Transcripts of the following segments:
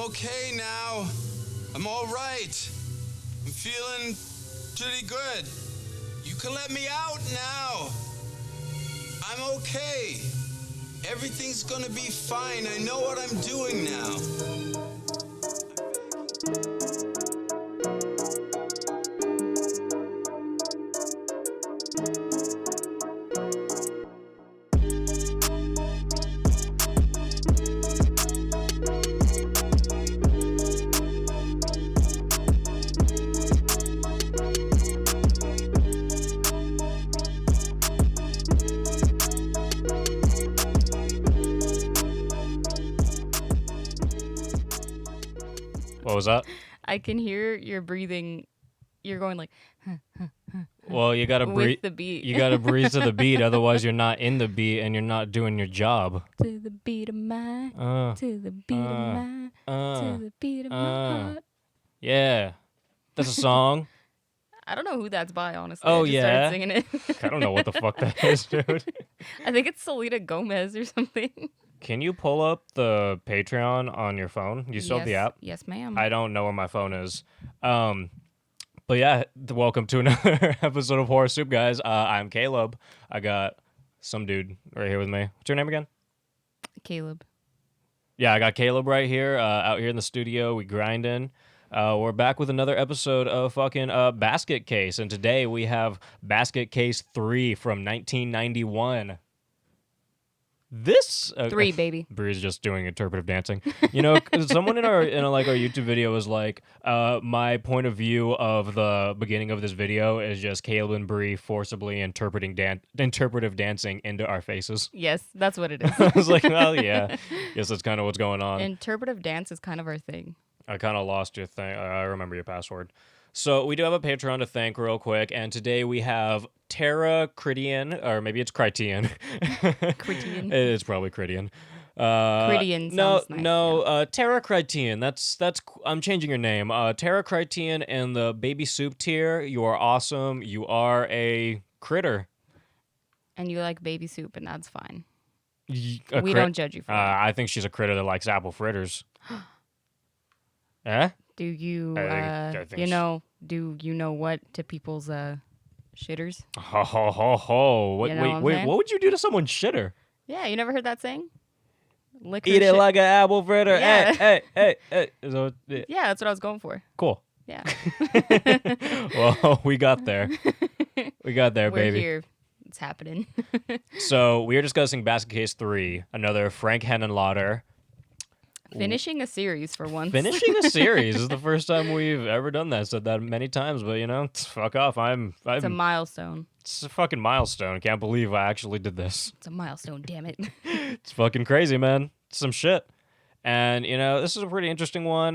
okay now. I'm all right. I'm feeling pretty good. You can let me out now. I'm okay. Everything's gonna be fine. I know what I'm doing now. What was that? I can hear your breathing. You're going like. Well, you gotta breathe with the beat. You gotta breathe to the beat, otherwise you're not in the beat and you're not doing your job. To the beat of my, to the beat of my, to the beat of my heart. Yeah, that's a song. I don't know who that's by, honestly. Oh, I just yeah? started singing it. I don't know what the fuck that is, dude. I think it's Selena Gomez or something. Can you pull up the Patreon on your phone? You still have the app? Yes, ma'am. I don't know where my phone is. But yeah, welcome to another episode of Horror Soup, guys. I'm Caleb. I got some dude right here with me. What's your name again? Caleb. Yeah, I got Caleb right here, out here in the studio. We grinding. We're back with another episode of fucking Basket Case, and today we have Basket Case 3 from 1991. This 3, baby. Bree's just doing interpretive dancing. You know, someone in our YouTube video was like, my point of view of the beginning of this video is just Caleb and Bree forcibly interpretive dancing into our faces. Yes, that's what it is. I was like, well, yeah, yes, that's kind of what's going on. Interpretive dance is kind of our thing. I kind of lost your thing. I remember your password. So we do have a Patreon to thank real quick, and today we have Tara Critian, or maybe it's Critian. Critian. It's probably Critian. Critian sounds nice. Tara Critian. That's. I'm changing your name. Tara Critian and the Baby Soup tier. You are awesome. You are a critter. And you like baby soup, and that's fine. We don't judge you for that. I think she's a critter that likes apple fritters. Eh? Do you, I think do you know what to people's shitters? Ho ho ho ho! Wait, what would you do to someone's shitter? Yeah, you never heard that saying? Lick Eat it shit. like an apple fritter. Yeah. Hey. So, Yeah, that's what I was going for. cool. Yeah. Well, we got there. We're Baby. here. It's happening. So we are discussing Basket Case 3, another Frank Henenlotter. Finishing a series for once. Finishing a series is the first time we've ever done that. Said that many times, but fuck off. It's a milestone. It's a fucking milestone. Can't believe I actually did this. It's a milestone, damn it. It's fucking crazy, man. It's some shit. And this is a pretty interesting one.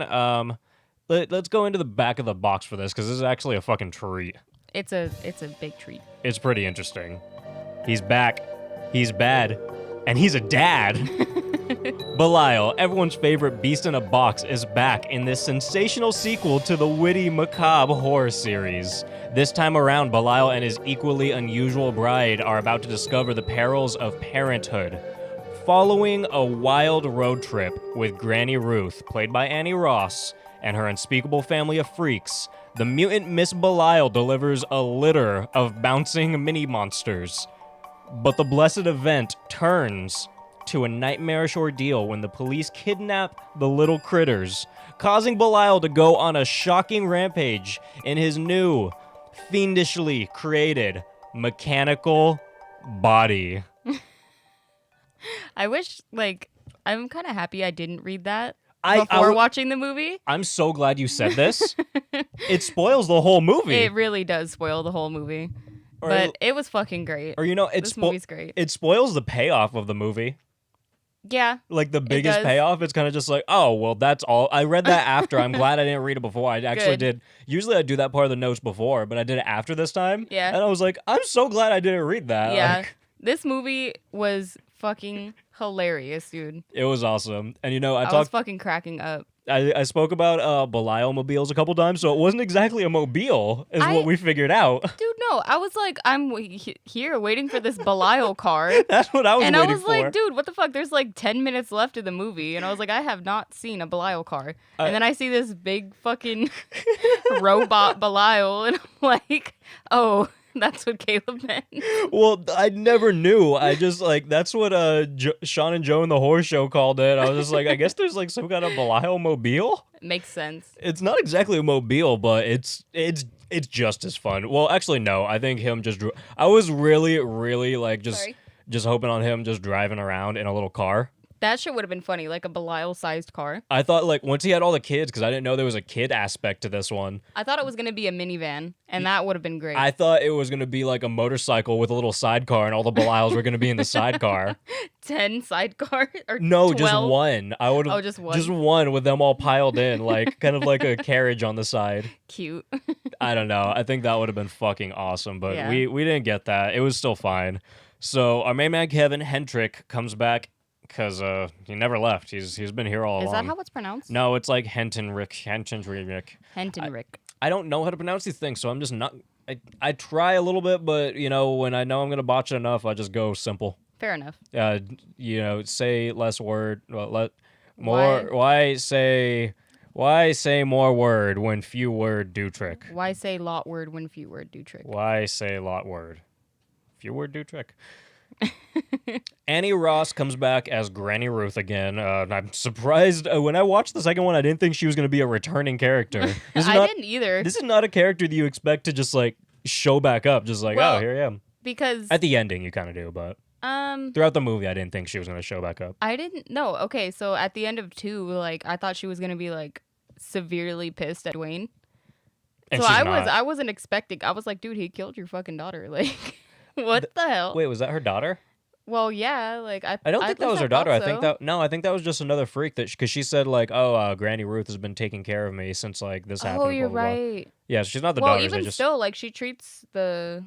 Let's go into the back of the box for this because this is actually a fucking treat. It's a big treat. It's pretty interesting. He's back. He's bad. And he's a dad. Belial, everyone's favorite beast in a box, is back in this sensational sequel to the witty, macabre horror series. This time around, Belial and his equally unusual bride are about to discover the perils of parenthood. Following a wild road trip with Granny Ruth, played by Annie Ross, and her unspeakable family of freaks, the mutant Miss Belial delivers a litter of bouncing mini-monsters. But the blessed event turns to a nightmarish ordeal when the police kidnap the little critters, causing Belial to go on a shocking rampage in his new, fiendishly created mechanical body. I wish, I'm kind of happy I didn't read that before watching the movie. I'm so glad you said this. It spoils the whole movie. It really does spoil the whole movie. But it was fucking great. Or, this movie's great. It spoils the payoff of the movie. Yeah. Like the biggest payoff, it's kind of just like, oh, well, that's all. I read that after. I'm glad I didn't read it before. I actually did. Usually I do that part of the notes before, but I did it after this time. Yeah. And I was like, I'm so glad I didn't read that. Yeah. This movie was fucking hilarious, dude. It was awesome. And I was fucking cracking up. I spoke about Belial mobiles a couple times, so it wasn't exactly a mobile, is what we figured out. Dude, no, I was like, I'm here waiting for this Belial car. That's what I was waiting for. And I was like, dude, what the fuck? There's like 10 minutes left of the movie. And I was like, I have not seen a Belial car. And then I see this big fucking robot Belial. And I'm like, oh, that's what Caleb meant. Well, I never knew. I just that's what Sean and Joe in the Horror Show called it. I was just like, I guess there's like some kind of Belial mobile. Makes sense. It's not exactly a mobile, but it's just as fun. Well, actually, no. I think him just. I was really, really like just hoping on him just driving around in a little car. That shit would have been funny, like a Belial-sized car. I thought, like, once he had all the kids, because I didn't know there was a kid aspect to this one. I thought it was going to be a minivan, and that would have been great. I thought it was going to be like a motorcycle with a little sidecar, and all the Belials were going to be in the sidecar. 10 sidecars? Or no, 12? Just one. I would. Oh, just one? Just one with them all piled in, like, kind of like a carriage on the side. Cute. I don't know. I think that would have been fucking awesome, but we didn't get that. It was still fine. So our main man, Kevin Hendrick, comes back. Because he never left. He's been here all along. Is that how it's pronounced? No, it's like Hentenrick. I don't know how to pronounce these things, so I'm just not... I try a little bit, but, when I know I'm going to botch it enough, I just go simple. Fair enough. Say less word... more... Why say more word when few word do trick? Why say lot word when few word do trick? Why say lot word? Few word do trick. Annie Ross comes back as Granny Ruth again. I'm surprised. When I watched the second one, I didn't think she was going to be a returning character. I didn't either. This is not a character that you expect to just, like, show back up. Just like, oh, here I am. Because... At the ending, you kind of do, but... throughout the movie, I didn't think she was going to show back up. I didn't... No, okay, so at the end of 2, like, I thought she was going to be, like, severely pissed at Dwayne. And so she's I wasn't expecting... I was like, dude, he killed your fucking daughter. Like... What the hell? Wait, was that her daughter? Well, yeah, like I don't think that was her daughter. So. I think that was just another freak because she said like, "Oh, Granny Ruth has been taking care of me since like this happened." Oh, you're blah, blah, right. Blah. Yeah, she's not the daughter. Well, even still, like she treats the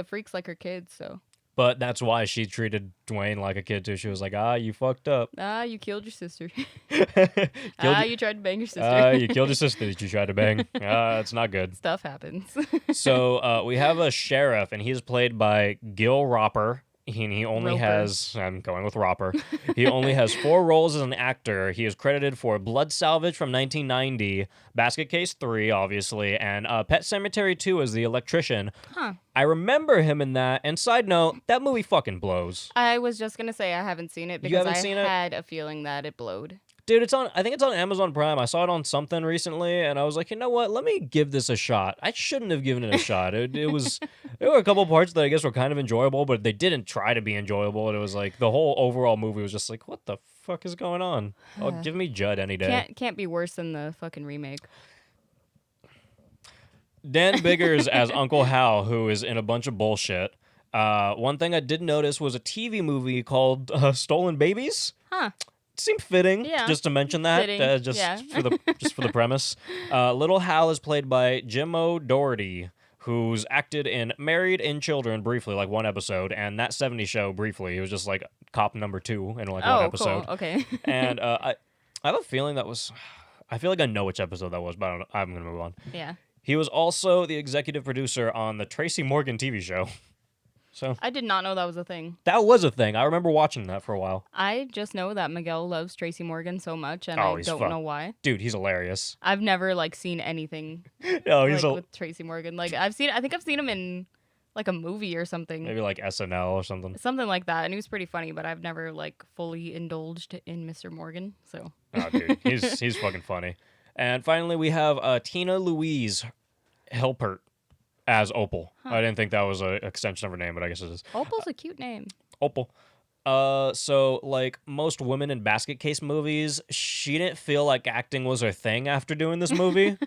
freaks like her kids. So. But that's why she treated Dwayne like a kid too. She was like, you fucked up. You killed your sister. You tried to bang your sister. You killed your sister that you tried to bang. It's not good. Stuff happens. So we have a sheriff, and he's played by Gil Roper. He only has, I'm going with Roper. He only has 4 roles as an actor. He is credited for Blood Salvage from 1990, Basket Case 3, obviously, and Pet Sematary 2 as the electrician. Huh. I remember him in that. And side note, that movie fucking blows. I was just going to say I haven't seen it because I had a feeling that it blowed. Dude, I think it's on Amazon Prime. I saw it on something recently, and I was like, you know what? Let me give this a shot. I shouldn't have given it a shot. There were a couple parts that I guess were kind of enjoyable, but they didn't try to be enjoyable. And it was like the whole overall movie was just like, what the fuck is going on? Oh, give me Judd any day. Can't be worse than the fucking remake. Dan Biggers as Uncle Hal, who is in a bunch of bullshit. One thing I did notice was a TV movie called Stolen Babies. Huh. Seemed fitting, just to mention that, for the premise. Little Hal is played by Jim O'Doherty, who's acted in Married and Children briefly, like one episode, and That 70s Show briefly. He was just like cop number 2 in like one episode. Cool. Okay. And I have a feeling I feel like I know which episode that was, but I'm going to move on. Yeah. He was also the executive producer on the Tracy Morgan TV show. So I did not know that was a thing. That was a thing. I remember watching that for a while. I just know that Miguel loves Tracy Morgan so much, and I don't know why. Dude, he's hilarious. I've never seen anything with Tracy Morgan. Like I think I've seen him in like a movie or something. Maybe like SNL or something. Something like that, and he was pretty funny. But I've never fully indulged in Mr. Morgan. So. Oh, dude, he's fucking funny. And finally, we have Tina Louise Hilpert as Opal. Huh. I didn't think that was an extension of her name, but I guess it is. Opal's a cute name. Opal. So like most women in basket case movies, she didn't feel like acting was her thing after doing this movie.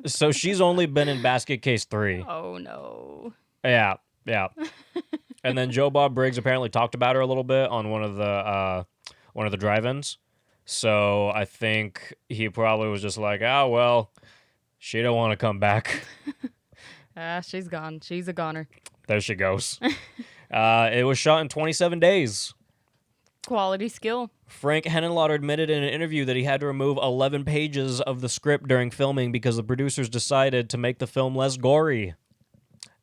So she's only been in Basket Case 3. Oh no. Yeah. And then Joe Bob Briggs apparently talked about her a little bit on one of the drive-ins. So I think he probably was just like, well, she don't want to come back. She's gone. She's a goner. There she goes. It was shot in 27 days. quality skill. Frank Henenlotter admitted in an interview that he had to remove 11 pages of the script during filming because the producers decided to make the film less gory.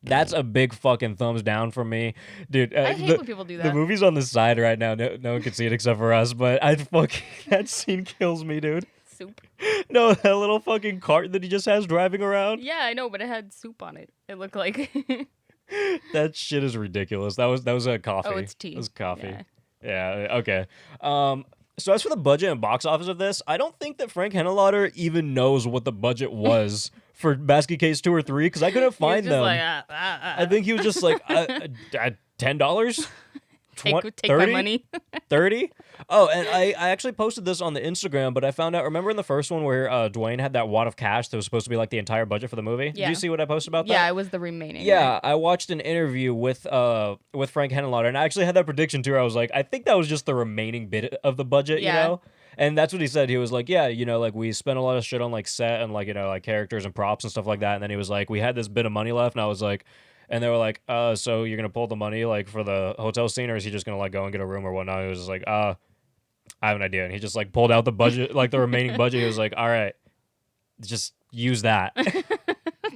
That's a big fucking thumbs down from me. Dude, I hate when people do that. The movie's on the side right now. No one can see it except for us, but that scene kills me, dude. Soup. No, that little fucking cart that he just has driving around. Yeah, I know, but it had soup on it. It looked like... That shit is ridiculous. That was a coffee. Oh, it's tea. It was coffee. Yeah. Yeah, okay. So as for the budget and box office of this, I don't think that Frank Henenlotter even knows what the budget was for Basket Case 2 or 3 because I couldn't find them. Like, I think he was just like, $10? Take my money. 30? Oh, and I actually posted this on the Instagram, but I found out, remember in the first one where Dwayne had that wad of cash that was supposed to be like the entire budget for the movie? Yeah. Did you see what I posted about that? Yeah, it was the remaining. Yeah, right? I watched an interview with Frank Henenlotter, and I actually had that prediction too. I was like, I think that was just the remaining bit of the budget, you know? And that's what he said. He was like, yeah, like we spent a lot of shit on like set and like, like characters and props and stuff like that. And then he was like, we had this bit of money left, and I was like, and they were like, so you're gonna pull the money like for the hotel scene, or is he just gonna like go and get a room or whatnot? He was just like, I have an idea, and he just like pulled out the budget, like the remaining budget. He was like, all right, just use that.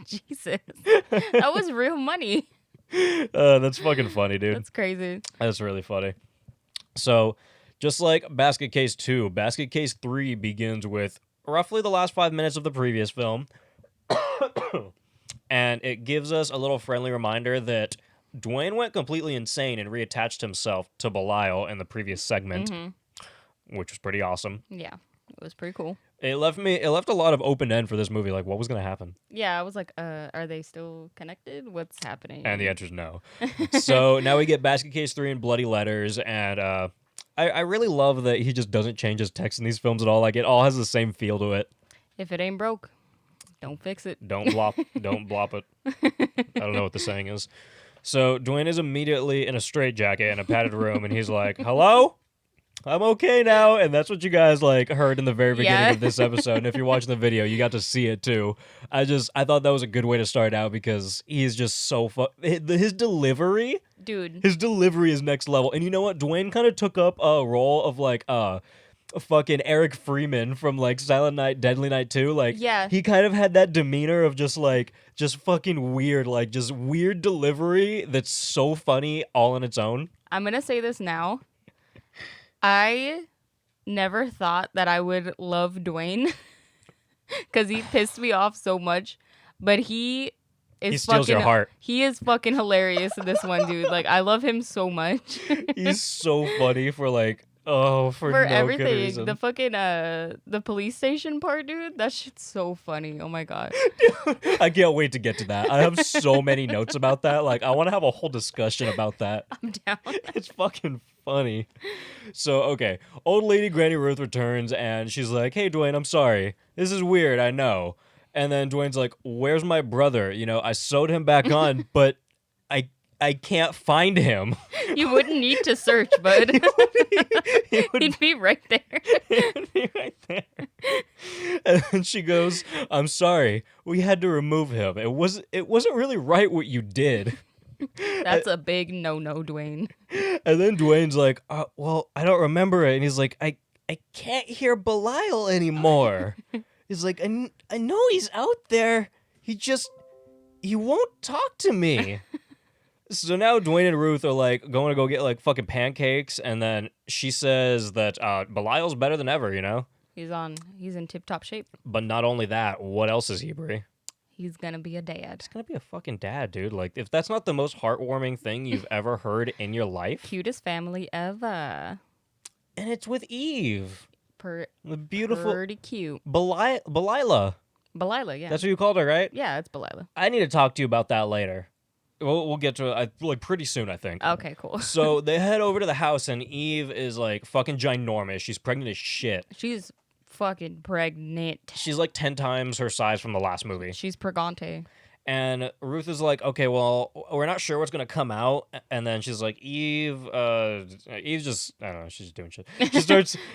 Jesus, that was real money. That's fucking funny, dude. That's crazy. That's really funny. So, just like Basket Case 2, Basket Case 3 begins with roughly the last 5 minutes of the previous film. And it gives us a little friendly reminder that Dwayne went completely insane and reattached himself to Belial in the previous segment, which was pretty awesome. Yeah, it was pretty cool. It left a lot of open end for this movie, like what was going to happen? Yeah, I was like, are they still connected? What's happening? And the answer is no. So now we get Basket Case 3 and Bloody Letters, and I really love that he just doesn't change his text in these films at all. Like, it all has the same feel to it. If it ain't broke, don't fix it. Don't blop it. I don't know what the saying is. So Dwayne is immediately in a straitjacket in a padded room, and he's like, hello? I'm okay now. And that's what you guys like heard in the very beginning of this episode. And if you're watching the video, you got to see it too. I thought that was a good way to start out because he's just so his delivery. Dude. His delivery is next level. And you know what? Dwayne kind of took up a role of like fucking Eric Freeman from like Silent Night, Deadly Night 2. Like, yeah. He kind of had that demeanor of just fucking weird, like just weird delivery that's so funny all on its own. I'm going to say this now. I never thought that I would love Dwayne because he pissed me off so much, but he steals your heart. He is fucking hilarious in this one, dude. Like, I love him so much. He's so funny for like, for no everything. good reason. The fucking the police station part, dude. That shit's so funny. Oh my god. I can't wait to get to that. I have so many notes about that. Like, I want to have a whole discussion about that. I'm down. It's fucking funny. So, okay. Old lady Granny Ruth returns and she's like, hey, Dwayne, I'm sorry. This is weird, I know. And then Dwayne's like, where's my brother? I sewed him back on, but I can't find him. You wouldn't need to search, bud. He'd be right there. He'd be right there. And then she goes, I'm sorry. We had to remove him. It wasn't really right what you did. That's a big no-no, Dwayne. And then Dwayne's like, well, I don't remember it. And he's like, I can't hear Belial anymore. He's like, I know he's out there. He won't talk to me. So now Dwayne and Ruth are like going to go get like fucking pancakes, and then she says that Belial's better than ever, He's in tip-top shape. But not only that, what else is he, Brie? He's gonna be a dad. He's gonna be a fucking dad, dude. Like, if that's not the most heartwarming thing you've ever heard in your life. Cutest family ever. And it's with Eve. The beautiful. Pretty cute. Belilah. Belilah, yeah. That's what you called her, right? Yeah, it's Belilah. I need to talk to you about that later. We'll get to it like pretty soon, I think. Okay, cool. So they head over to the house, and Eve is like fucking ginormous. She's pregnant as shit. She's fucking pregnant. She's like 10 times her size from the last movie. She's pregante. And Ruth is like, okay, well, we're not sure what's going to come out. And then she's like, Eve's just, I don't know, she's doing shit.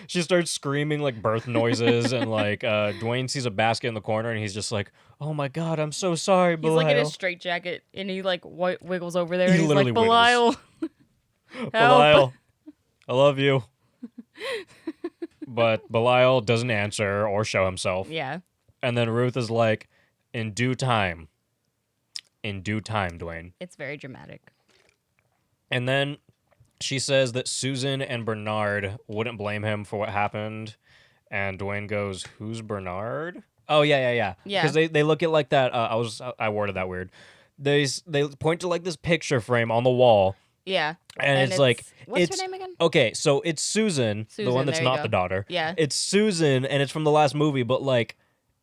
She starts screaming like birth noises. And like, Dwayne sees a basket in the corner and he's just like, oh my God, I'm so sorry, Belial. He's like in a straitjacket and he like wiggles over there. He and he's literally like, Belial. Belial, I love you. But Belial doesn't answer or show himself. Yeah. And then Ruth is like, in due time. In due time, Dwayne. It's very dramatic. And then she says that Susan and Bernard wouldn't blame him for what happened. And Dwayne goes, who's Bernard? Oh, yeah. Yeah. Because they look at like that. I worded that weird. They point to like this picture frame on the wall. Yeah. And it's like, what's her name again? Okay, so it's Susan, the one that's not the daughter. Yeah. It's Susan, and it's from the last movie, but like,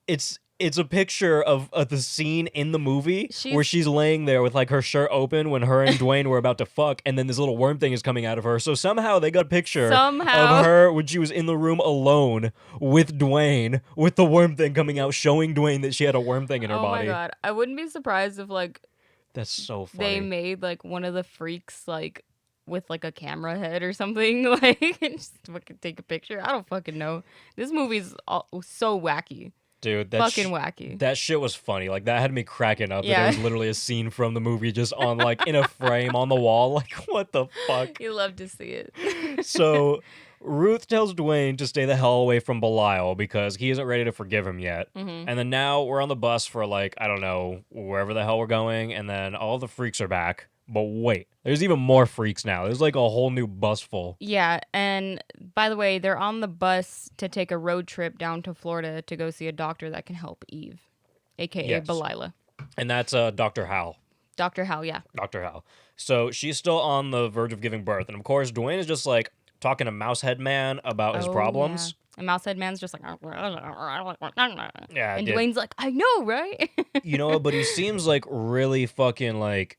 it's a picture of the scene in the movie where she's laying there with like her shirt open when her and Dwayne were about to fuck, and then this little worm thing is coming out of her. So somehow they got a picture of her when she was in the room alone with Dwayne, with the worm thing coming out, showing Dwayne that she had a worm thing in her body. Oh my god, I wouldn't be surprised if like that's so funny. They made like one of the freaks like with like a camera head or something, like and just fucking take a picture. I don't fucking know. This movie's so wacky. Dude, fucking wacky. That shit was funny. Like, that had me cracking up. Yeah. That it was literally a scene from the movie just on, like, in a frame on the wall. Like, what the fuck? You love to see it. So, Ruth tells Dwayne to stay the hell away from Belial because he isn't ready to forgive him yet. Mm-hmm. And then now we're on the bus for, like, I don't know, wherever the hell we're going. And then all the freaks are back. But wait, there's even more freaks now. There's like a whole new bus full. Yeah, and by the way, they're on the bus to take a road trip down to Florida to go see a doctor that can help Eve, a.k.a. Belial. And that's Dr. Hal. Dr. Hal, yeah. Dr. Hal. So she's still on the verge of giving birth. And of course, Dwayne is just like talking to Mousehead Man about his problems. Yeah. And Mousehead Man's just like, yeah. And dude. Dwayne's like, I know, right? You know, but he seems like really fucking like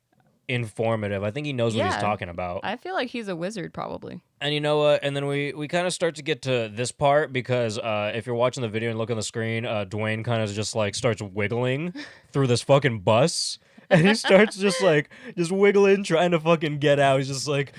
informative. I think he knows what he's talking about. I feel like he's a wizard, probably. And you know what? And then we kind of start to get to this part because if you're watching the video and look on the screen, Dwayne kind of just like starts wiggling through this fucking bus. And he starts just wiggling, trying to fucking get out. He's just like,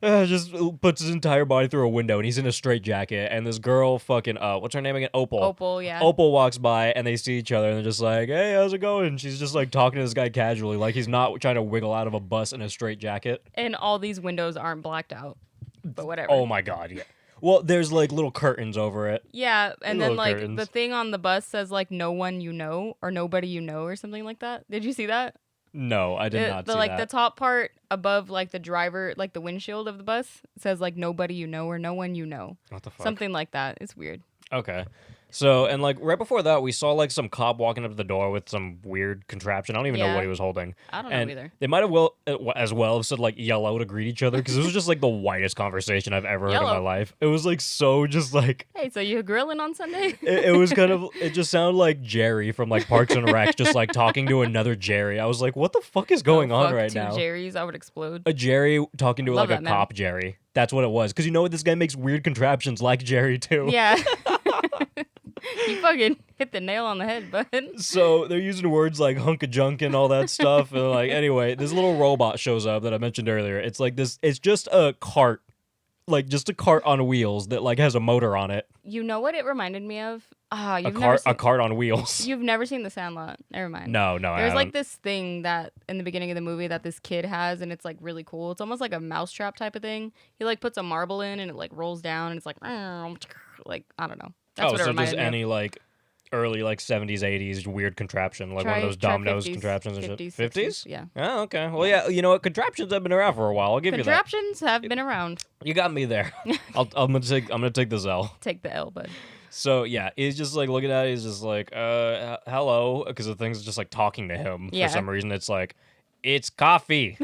just puts his entire body through a window, and he's in a straitjacket. And this girl, fucking, what's her name again? Opal. Opal, yeah. Opal walks by, and they see each other, and they're just like, hey, how's it going? And she's just like talking to this guy casually, like he's not trying to wiggle out of a bus in a straitjacket. And all these windows aren't blacked out, but whatever. Oh my god, yeah. Well, there's like little curtains over it. Yeah, and then like curtains. the thing on the bus says like no one you know or nobody you know or something like that. Did you see that? No, I did not see like that. the top part above like the driver, like the windshield of the bus says like nobody you know or no one you know. What the fuck? Something like that. It's weird. Okay. So, and like right before that, we saw like some cop walking up to the door with some weird contraption. I don't even know what he was holding. I don't know either. They might have as well have said like yellow to greet each other because this was just like the whitest conversation I've ever heard in my life. It was like so just like. Hey, so you grilling on Sunday? it was kind of. It just sounded like Jerry from like Parks and Rec, just like talking to another Jerry. I was like, what the fuck is going on right now? Two Jerrys, I would explode. A Jerry talking to like a man. cop Jerry. That's what it was. Because you know what? This guy makes weird contraptions like Jerry too. Yeah. You fucking hit the nail on the head, bud. So they're using words like hunk-a-junk and all that stuff. And like, anyway, this little robot shows up that I mentioned earlier. It's like this, it's just a cart. Like just a cart on wheels that like has a motor on it. You know what it reminded me of? A cart on wheels. You've never seen The Sandlot. Never mind. No, There's like this thing that in the beginning of the movie that this kid has, and it's like really cool. It's almost like a mousetrap type of thing. He like puts a marble in, and it like rolls down, and it's like I don't know. That's what it reminded me of. Any like early like 70s, 80s weird contraption, like one of those Domino's contraptions and shit. 50s? Yeah. Oh, okay. Well, yeah, you know what? Contraptions have been around for a while. I'll give you that. Contraptions have been around. You got me there. I'm gonna take this L. Take the L, bud. So yeah, he's just like looking at it. He's just like, hello, because the thing's just like talking to him for some reason. It's like, it's coffee,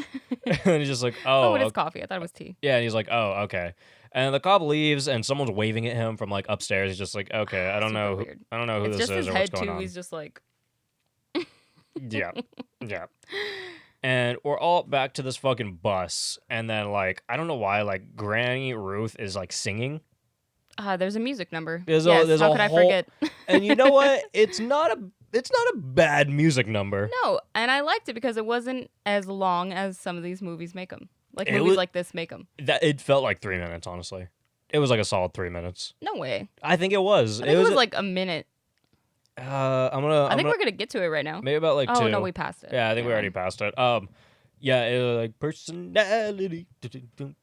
and he's just like, oh, it is coffee. I thought it was tea. Yeah, and he's like, oh, okay. And the cop leaves, and someone's waving at him from like upstairs. He's just like, okay, I don't know who it's this just is his or head what's going too. on. He's just like, yeah. And we're all back to this fucking bus, and then like I don't know why like Granny Ruth is like singing. There's a music number. There's how could I forget? And you know what? It's not a bad music number. No, and I liked it because it wasn't as long as some of these movies make them. Like movies like this make them. It felt like 3 minutes, honestly. It was like a solid 3 minutes. No way. I think it was. I think it was like a minute. I think we're gonna get to it right now. Maybe about like 2. Oh no, we passed it. Yeah, I think we already passed it. Yeah, it was like personality.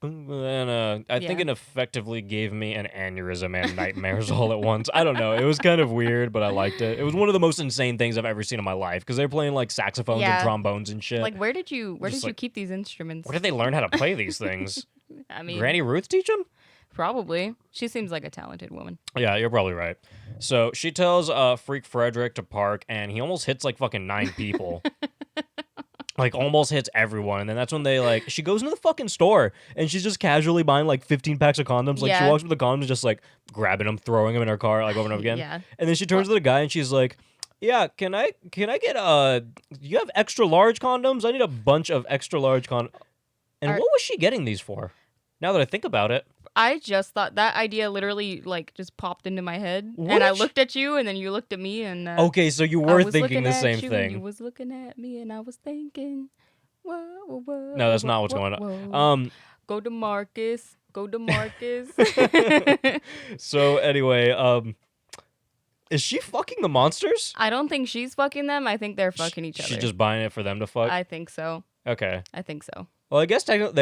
And I think Yeah. it effectively gave me an aneurysm and nightmares all at once. I don't know. It was kind of weird, but I liked it. It was one of the most insane things I've ever seen in my life because they're playing like saxophones and Yeah. trombones and shit. Like, where did you like, keep these instruments? Where did they learn how to play these things? I mean, Granny Ruth teach them? probably. She seems like a talented woman. Yeah, you're probably right. So she tells Freak Frederick to park, and he almost hits like fucking 9 people. Like almost hits everyone, and then that's when they like she goes into the fucking store and she's just casually buying like 15 packs of condoms. Like she Yeah. walks with the condoms, just like grabbing them, throwing them in her car like over and over again. Yeah. And then she turns to the guy and she's like, "Yeah, can I get you have extra large condoms? I need a bunch of extra large condoms." And what was she getting these for? Now that I think about it, I just thought that idea literally like just popped into my head, What and I did she- looked at you, and then you looked at me, and okay, so you I were was thinking looking the at same you, and thing. you was looking at me, and I was thinking, whoa, whoa, whoa, No, that's whoa, not what's whoa, going whoa. on. Go to Marcus. Go to Marcus. So anyway, is she fucking the monsters? I don't think she's fucking them. I think they're fucking each other. She's just buying it for them to fuck. I think so. Okay. I think so. Well, I guess technically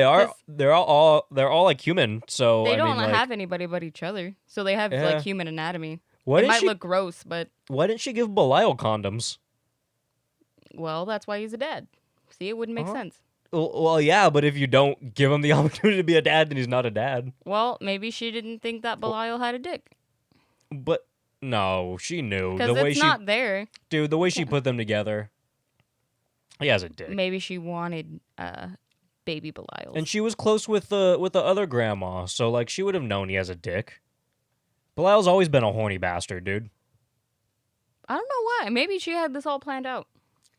they're all like human. So They I don't mean, like, have anybody but each other, so they have Yeah. like human anatomy. why It didn't might she? look gross, but Why didn't she give Belial condoms? well, that's why he's a dad. See, it wouldn't make Uh-huh. sense. Well, yeah, but if you don't give him the opportunity to be a dad, then he's not a dad. Well, maybe she didn't think that Belial had a dick But no, she knew because the way it's she, not there. dude, the way she put them together. He has a dick, Maybe she wanted baby Belial. and she was close with the other grandma, so like she would have known he has a dick. Belial's always been a horny bastard, dude. I don't know why. Maybe she had this all planned out.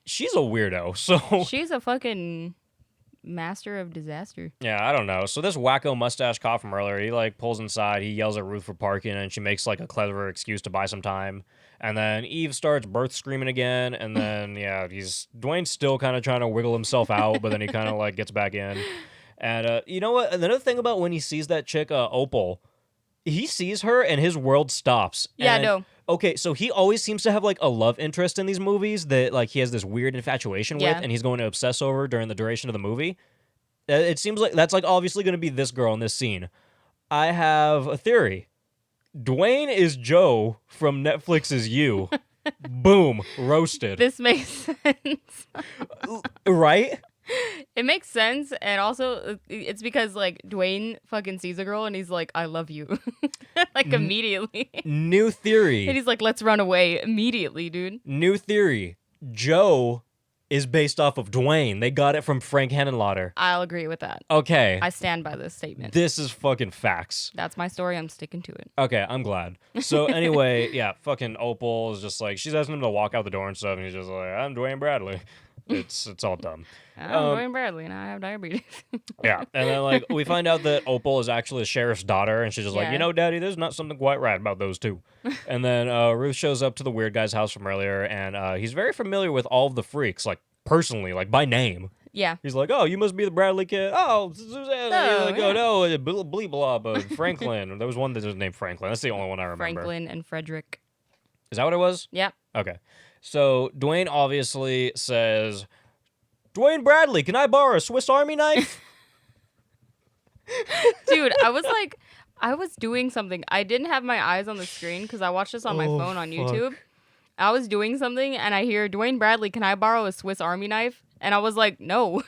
She's a weirdo, so She's a fucking master of disaster. yeah, I don't know. So this wacko mustache cop from earlier, he like pulls inside, he yells at Ruth for parking, and she makes like a clever excuse to buy some time. And then Eve starts birth screaming again, and then yeah, Dwayne's still kind of trying to wiggle himself out, but then he kind of like gets back in. And you know what? Another thing about when he sees that chick, Opal, he sees her and his world stops. Yeah, And- no. Okay, so he always seems to have like a love interest in these movies that like he has this weird infatuation Yeah. with, and he's going to obsess over during the duration of the movie. It seems like that's like obviously going to be this girl in this scene. I have a theory. Dwayne is Joe from Netflix's You. Boom, roasted. This makes sense. Right? It makes sense, and also it's because like Dwayne fucking sees a girl and he's like, "I love you," like immediately, New and theory. he's like, "Let's run away immediately, dude." New theory. Joe is based off of Dwayne. They got it from Frank Henenlotter. I'll agree with that. Okay. I stand by this statement. This is fucking facts. That's my story. I'm sticking to it. Okay, I'm glad. So anyway, yeah, fucking Opal is just like, she's asking him to walk out the door and stuff, and he's just like, I'm Dwayne Bradley. It's all dumb. I'm Dwayne Bradley, and I have diabetes. Yeah, and then like we find out that Opal is actually a sheriff's daughter, and she's just like, Yeah. you know, Daddy, there's not something quite right about those two. And then Ruth shows up to the weird guy's house from earlier, and he's very familiar with all of the freaks, like personally, like by name. Yeah. He's like, oh, you must be the Bradley kid. Oh, Susanna. Oh, He's like, yeah. oh no, bleep blah, Franklin. There was one that was named Franklin. That's the only one I remember. Franklin and Frederick. Is that what it was? Yep. Okay. So Dwayne obviously says, Dwayne Bradley, can I borrow a Swiss Army knife? Dude, I was doing something. I didn't have my eyes on the screen because I watched this on my Oh, phone on fuck. YouTube. I was doing something and I hear, Dwayne Bradley, can I borrow a Swiss Army knife? And I was like, no.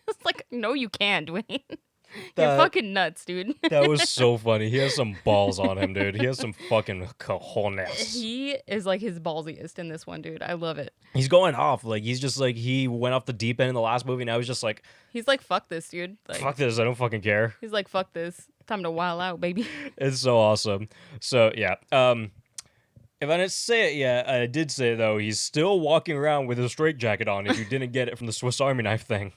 It's like, no, you can't, Dwayne. You're That- fucking nuts, dude. That was so funny. He has some balls on him, dude. He has some fucking cojones. He is like his ballsiest in this one, dude. I love it. He's going off. Like, he's just like, he went off the deep end in the last movie. Now he's just like, He's like, fuck this, dude. Like, fuck this. I don't fucking care. He's like, fuck this. Time to wild out, baby. It's so awesome. So, yeah. If I didn't say it yet, I did say, though, he's still walking around with a straitjacket on if you didn't get it from the Swiss Army knife thing.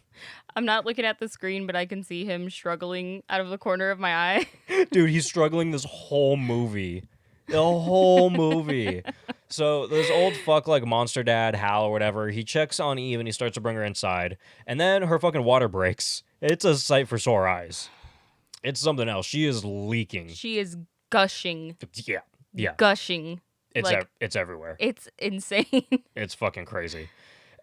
I'm not looking at the screen, but I can see him struggling out of the corner of my eye. Dude, he's struggling this whole movie. The whole movie. So this old fuck like monster dad, Hal or whatever, he checks on Eve and he starts to bring her inside. And then her fucking water breaks. It's a sight for sore eyes. It's something else. She is leaking. She is gushing. Yeah. Yeah. Gushing. It's like, it's everywhere. It's insane. It's fucking crazy.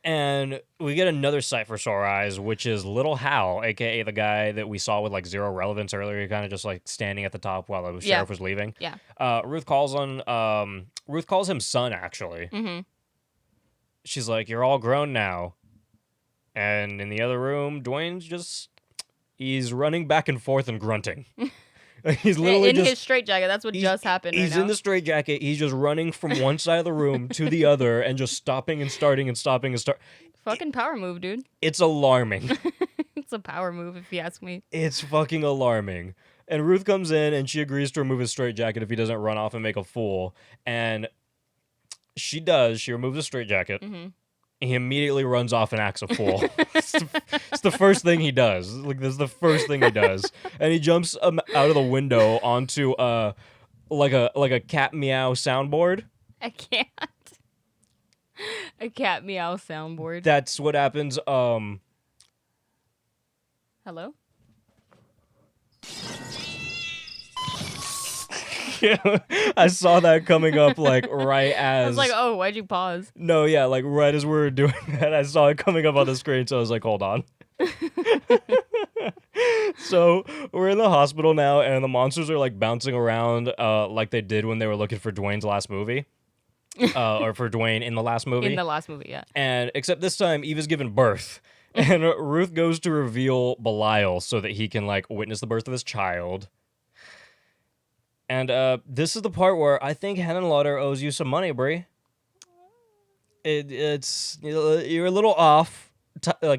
And we get another sight for sore eyes, which is Little Hal, aka the guy that we saw with like zero relevance earlier, kind of just like standing at the top while the sheriff was leaving. Yeah. Ruth calls him son, actually. Mm-hmm. She's like, "You're all grown now." And in the other room, Dwayne's he's running back and forth and grunting. He's literally in his straitjacket. That's what just happened. He's in the straitjacket. He's just running from one side of the room to the other and just stopping and starting and stopping and start. Fucking power move, dude. It's alarming. It's a power move, if you ask me. It's fucking alarming. And Ruth comes in and she agrees to remove his straitjacket if he doesn't run off and make a fool. And she does. She removes the straitjacket. Mm-hmm. He immediately runs off and acts a fool. It's the first thing he does. Like, this is the first thing he does. And he jumps out of the window onto like a cat meow soundboard. I can't. A cat meow soundboard. That's what happens. Hello? Yeah, I saw that coming up like right as I was like, oh, why'd you pause? No, yeah, like right as we were doing that, I saw it coming up on the screen, so I was like, hold on. So we're in the hospital now, and the monsters are like bouncing around like they did when they were looking for Dwayne's last movie. Or for Dwayne in the last movie. In the last movie, yeah. And except this time, Eve is given birth. And Ruth goes to reveal Belial so that he can like witness the birth of his child. And this is the part where I think Henenlotter owes you some money, Brie. It's you're a little off,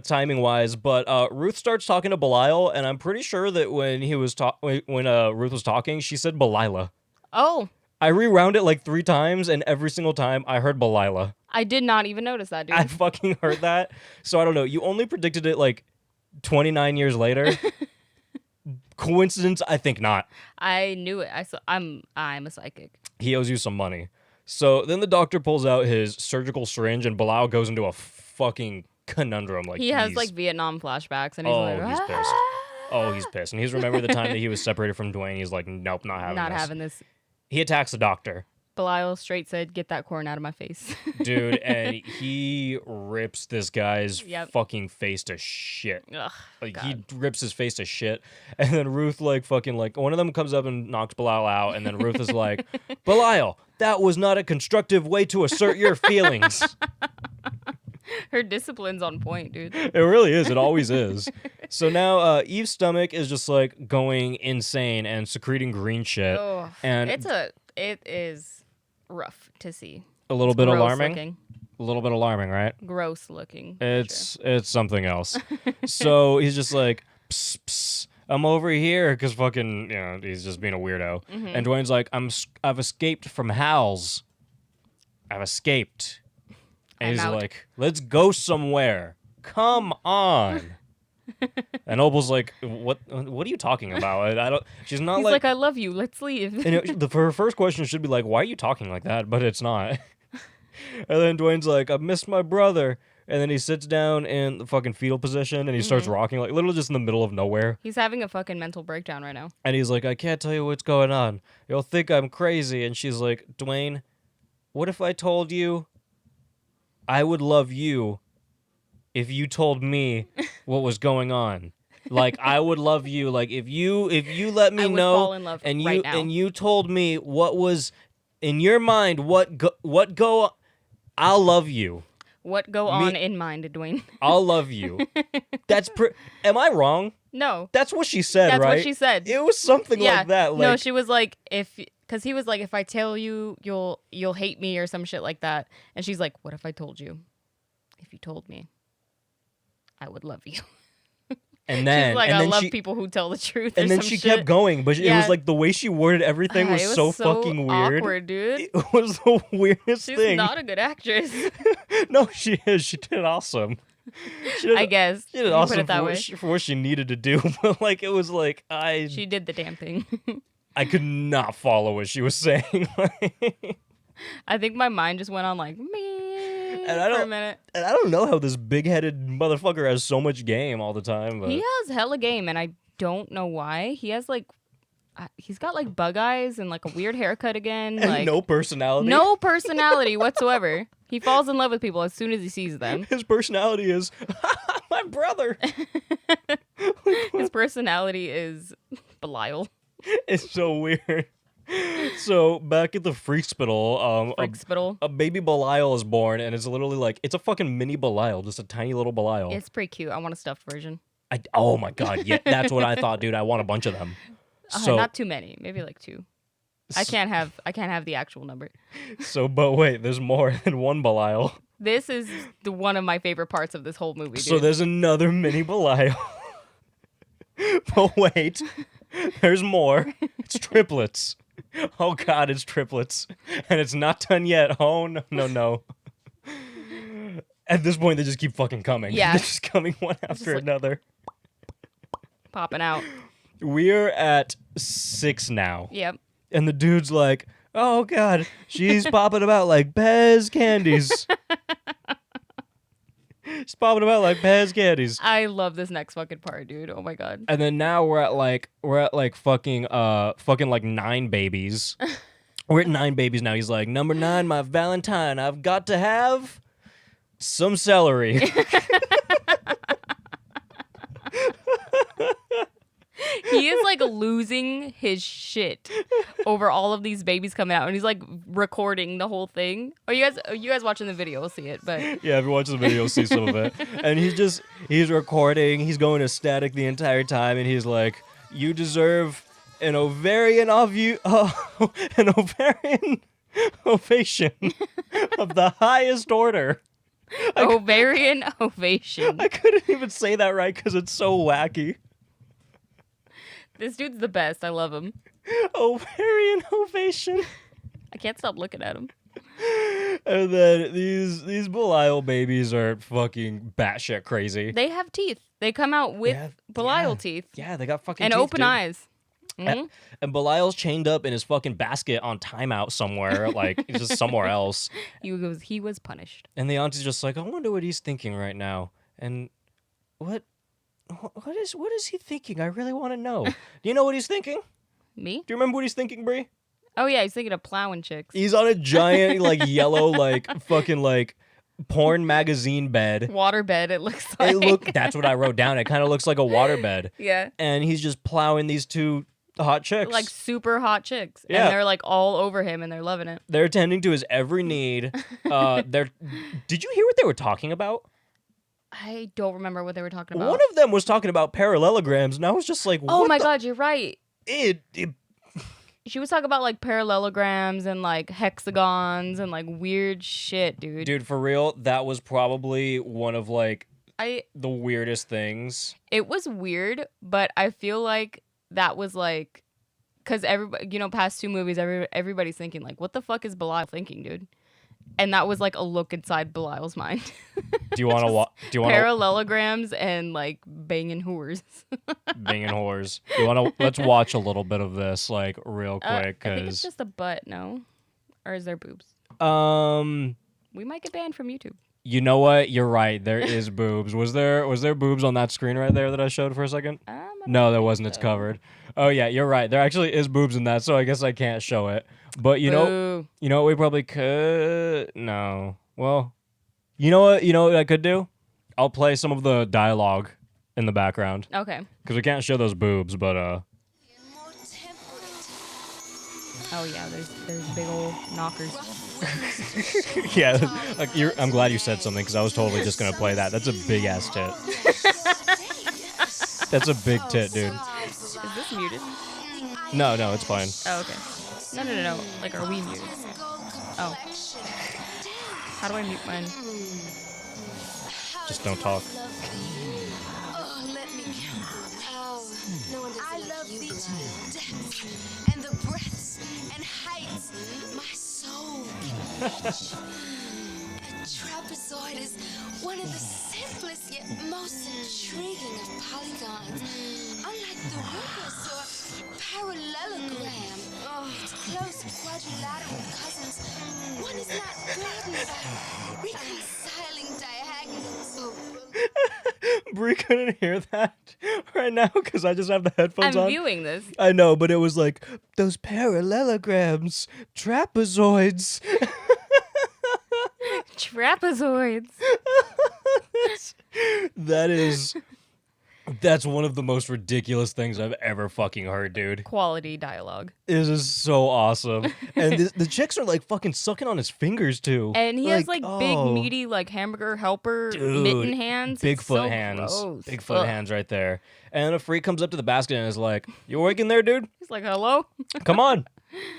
timing wise, but Ruth starts talking to Belial, and I'm pretty sure that when Ruth was talking, she said Belila. Oh. I rewound it like 3 times, and every single time I heard Belila. I did not even notice that, dude. I fucking heard that. So I don't know. You only predicted it like 29 years later. Coincidence? I think not. I knew it. I'm a psychic. He owes you some money. So then the doctor pulls out his surgical syringe, and Belial goes into a fucking conundrum. Like he has like Vietnam flashbacks, and he's he's pissed. Oh, he's pissed. And he's remembered the time that he was separated from Dwayne. He's like, nope, not having this. He attacks the doctor. Belial straight said, "Get that corn out of my face." Dude, and he rips this guy's fucking face to shit. Ugh, like, God. he rips his face to shit. And then Ruth, like, fucking, like, one of them comes up and knocks Belial out. And then Ruth is like, Belial, that was not a constructive way to assert your feelings. Her discipline's on point, dude. It really is. It always is. So now Eve's stomach is just, like, going insane and secreting green shit. Oh, and it is rough to see. A little bit alarming. Looking. A little bit alarming, right? Gross looking. It's something else. So he's just like, psst, psst, I'm over here, because fucking, he's just being a weirdo. Mm-hmm. And Dwayne's like, I've escaped from Hal's. I've escaped. And he's like, let's go somewhere. Come on. And Opal's like, what are you talking about? I don't. She's not. He's like, I love you. Let's leave. And her first question should be like, why are you talking like that? But it's not. And then Dwayne's like, I missed my brother. And then he sits down in the fucking fetal position and he starts rocking, like literally just in the middle of nowhere. He's having a fucking mental breakdown right now. And he's like, I can't tell you what's going on. You'll think I'm crazy. And she's like, Dwayne, what if I told you I would love you if you told me what was going on? Like, I would love you. Like, if you let me know, fall in love and right now. And you told me what was in your mind, what go, I'll love you. What go on in mind, Dwayne? I'll love you. Am I wrong? No. That's what she said, right? That's what she said. It was something like that. Like, no, she was like, because he was like, if I tell you, you'll hate me or some shit like that. And she's like, what if I told you? If you told me, I would love you. And then she's like, and I then love people who tell the truth. And then she kept going, but it was like the way she worded everything was so fucking weird. Awkward, dude. It was the weirdest thing. She's not a good actress. No, she is. She did awesome. I guess. She did awesome for what she needed to do, but like it was like she did the damn thing. I could not follow what she was saying. I think my mind just went on like for a minute. And I don't know how this big-headed motherfucker has so much game all the time. But he has hella game, and I don't know why. He has like, he's got like bug eyes and like a weird haircut again. And like no personality. No personality whatsoever. He falls in love with people as soon as he sees them. His personality is my brother. His personality is Belial. It's so weird. So back at the freakspital, Freakspital. a baby Belial is born, and it's literally like it's a fucking mini Belial, just a tiny little Belial. It's pretty cute. I want a stuffed version. Oh my god, yeah, that's what I thought, dude. I want a bunch of them. So Not too many. Maybe like 2. I can't have the actual number. but wait, there's more than one Belial. This is one of my favorite parts of this whole movie, dude. So there's another mini Belial. But wait, there's more. It's triplets. Oh god, it's triplets. And it's not done yet. Oh no. At this point, they just keep fucking coming. Yeah. They're just coming one after another. Popping out. We're at 6 now. Yep. And the dude's like, oh god, she's popping about like Pez candies. She's popping about like Pez candies. I love this next fucking part, dude. Oh my god. And then now we're at fucking like 9 babies. We're at 9 babies now. He's like, number 9, my Valentine. I've got to have some celery. He is like losing his shit over all of these babies coming out, and he's like recording the whole thing. Are you guys watching the video? We'll see it, but Yeah, if you watch the video, you'll see some of it. And he's recording. He's going ecstatic the entire time, and he's like, "You deserve an ovarian ovation of the highest order." ovarian ovation. I couldn't even say that right because it's so wacky. This dude's the best. I love him. Ovarian ovation. I can't stop looking at him. And then these Belial babies are fucking batshit crazy. They have teeth. They come out with Belial teeth. Yeah, they got fucking And teeth, open dude. eyes. Mhm. And Belial's chained up in his fucking basket on timeout somewhere, like just somewhere else. He was punished. And the auntie's just like, I wonder what he's thinking right now. And what is he thinking? I really want to know. Do you know what he's thinking? Me? Do you remember what he's thinking, Brie? Oh yeah, he's thinking of plowing chicks. He's on a giant like yellow like fucking like porn magazine bed. Waterbed, it looks like. That's what I wrote down. It kind of looks like a waterbed. Yeah. And he's just plowing these 2 hot chicks. Like super hot chicks. Yeah. And they're like all over him and they're loving it. They're attending to his every need. Did you hear what they were talking about? I don't remember what they were talking about. One of them was talking about parallelograms, and I was just like, Oh my god, you're right. She was talking about like parallelograms and like hexagons and like weird shit, dude. Dude, for real, that was probably one of like the weirdest things. It was weird, but I feel like that was like, because everybody, past 2 movies, everybody's thinking like, what the fuck is Belial thinking, dude? And that was like a look inside Belial's mind. Do you want to watch? Parallelograms and like banging whores. Banging whores. You want to? Let's watch a little bit of this, like real quick, I think it's because just a butt, no? Or is there boobs? We might get banned from YouTube. You know what? You're right. There is boobs. Was there boobs on that screen right there that I showed for a second? No, there wasn't. It's covered. Oh yeah, you're right. There actually is boobs in that, so I guess I can't show it. But you know what we probably could. No. Well, you know what I could do? I'll play some of the dialogue in the background. Okay. Because we can't show those boobs, but Oh yeah, there's big old knockers. yeah, like I'm glad you said something because I was totally just gonna play that. That's a big ass tit. That's a big tit, dude. Is this muted? No, it's fine. Oh, okay. No. Like, are we muted? Oh. How do I mute mine? Just don't talk. I love the depths and the breadths and heights my soul can reach. A trapezoid is one of the simplest yet most intriguing of polygons. Unlike the rhombus or parallelogram, its close quadrilateral cousins, one is not burdened by reconciling diagonals. Brie couldn't hear that right now because I just have the headphones on. I'm viewing this. I know, but it was like, those parallelograms, trapezoids. Trapezoids. That's one of the most ridiculous things I've ever fucking heard, dude. Quality dialogue. This is so awesome. And the chicks are like fucking sucking on his fingers too. And he has like big, oh, meaty, like hamburger helper dude, mitten hands. It's Bigfoot so hands. gross. Bigfoot Ugh. hands right there. And a freak comes up to the basket and is like, "You awake in there, dude? He's like, hello? Come on.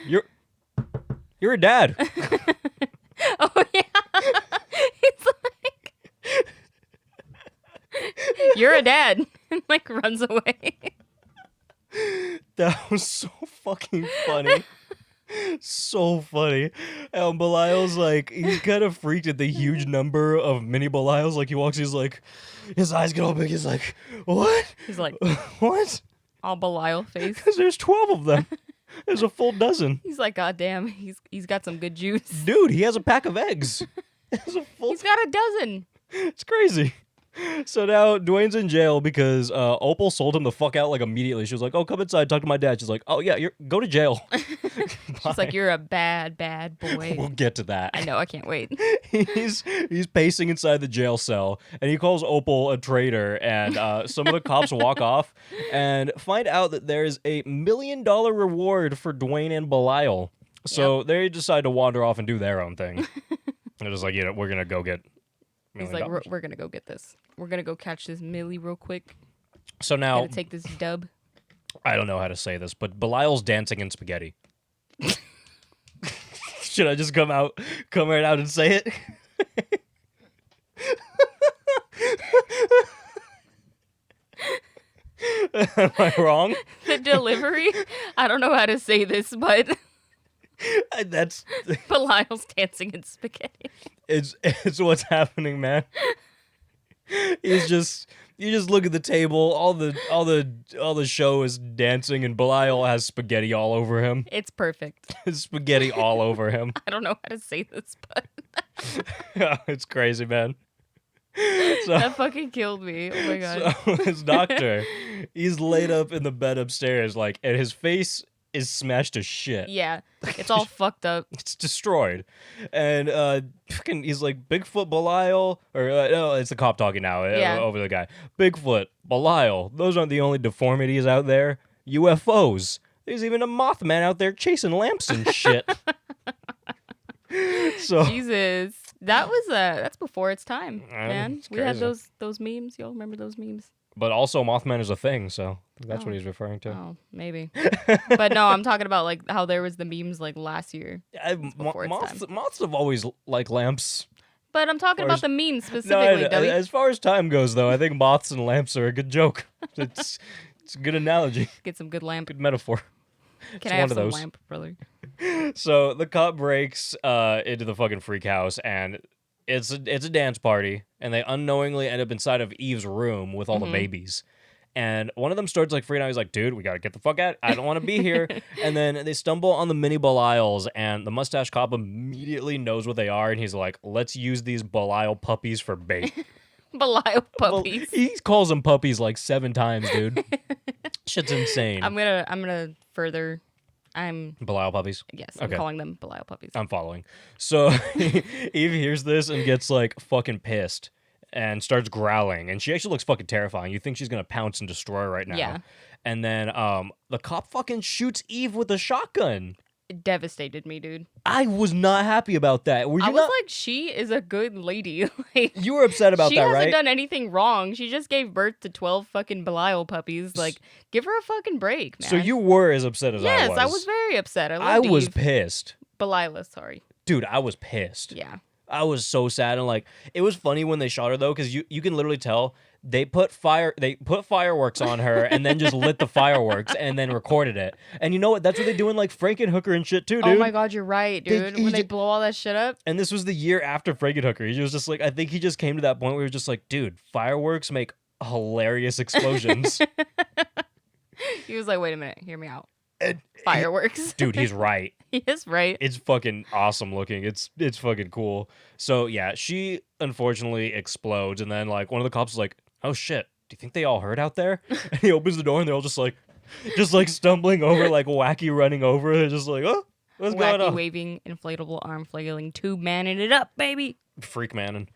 You're a dad." Oh, yeah. He's like, you're a dad. And like runs away. That was so fucking funny. So funny. And Belial's like, he's kind of freaked at the huge number of mini Belials. Like, he walks, he's like, his eyes get all big. He's like, what? He's like, What? all Belial face. Because there's 12 of them. There's a full dozen. He's like, God damn, he's got some good juice. Dude, he has a pack of eggs. He's He's got a dozen. It's crazy. So now Dwayne's in jail because Opal sold him the fuck out like immediately. She was like, "Oh, come inside, talk to my dad." She's like, "Oh yeah, go to jail." She's like, you're a bad, bad boy. We'll get to that. I know, I can't wait. He's pacing inside the jail cell and he calls Opal a traitor, and some of the cops walk off and find out that there's a $1 million reward for Dwayne and Belial. So they decide to wander off and do their own thing. They're just like, we're gonna go get He's like, we're gonna go get this. We're gonna go catch this Millie real quick. So now Gotta take this dub. I don't know how to say this, but Belial's dancing in spaghetti. Should I just come right out and say it? Am I wrong? The delivery? I don't know how to say this, but That's Belial's dancing in spaghetti. it's what's happening, man. You just look at the table, all the show is dancing and Belial has spaghetti all over him. It's perfect. Spaghetti all over him. I don't know how to say this, but It's crazy, man. So, that fucking killed me. Oh my god. so his doctor, he's laid up in the bed upstairs, like, and his face is smashed to shit. Yeah, it's all fucked up. It's destroyed. And fucking, he's like, Bigfoot, Belial, or no, it's the cop talking now over the guy. Bigfoot, Belial, those aren't the only deformities out there. UFOs. There's even a Mothman out there chasing lamps and shit. So Jesus, that's before its time, man. It's We had crazy. those memes. Y'all remember those memes? But also Mothman is a thing, so that's what he's referring to. Oh, maybe. But no, I'm talking about like how there was the memes like last year. before its Moths have always liked lamps. But I'm talking Or about is- the memes No, specifically, Debbie. as far as time goes, though, I think moths and lamps are a good joke. It's a good analogy, Get some good lamp. good metaphor. Can one I have of some those. lamp, brother? So the cop breaks into the fucking freak house, and it's a dance party, and they unknowingly end up inside of Eve's room with all the babies. And one of them starts like freaking out. He's like, "Dude, we gotta get the fuck out. I don't want to be here." And then they stumble on the mini Belials, and the mustache cop immediately knows what they are, and he's like, "Let's use these Belial puppies for bait." Belial puppies. He calls them puppies like 7 times, dude. Shit's insane. I'm gonna further. I'm Belial puppies. yes. I'm Okay. calling them Belial puppies. I'm following. So Eve hears this and gets like fucking pissed and starts growling, and she actually looks fucking terrifying. You think she's gonna pounce and destroy her right now. Yeah. And then the cop fucking shoots Eve with a shotgun. It devastated me, dude. I was not happy about that. Were you I was not? like, she is a good lady. Like, You were upset about she that, hasn't right? done anything wrong. She just gave birth to 12 fucking Belial puppies. Like, give her a fucking break, man. So you were as upset as Yes, I was. very upset. I I loved was Eve. pissed. Belial, sorry. Dude, I was pissed. Yeah. I was so sad, and like it was funny when they shot her though, because you can literally tell they put fireworks on her and then just lit the fireworks and then recorded it. And you know what? That's what they do in like Frankenhooker and shit too, dude. Oh my god, you're right, dude. When they blow all that shit up. And this was the year after Frankenhooker. He was just like, I think he just came to that point where he was just like, dude, fireworks make hilarious explosions. He was like, wait a minute, hear me out. And- Fireworks. Dude, he's right. He is right. It's fucking awesome looking. It's fucking cool. So yeah, she unfortunately explodes, and then like one of the cops is like, "Oh shit, do you think they all heard out there?" And he opens the door, and they're all just like stumbling over, like wacky running over. They're just like, "Oh, what's going Wacky on?" waving, inflatable arm flailing, tube manning it up, baby. freak manning.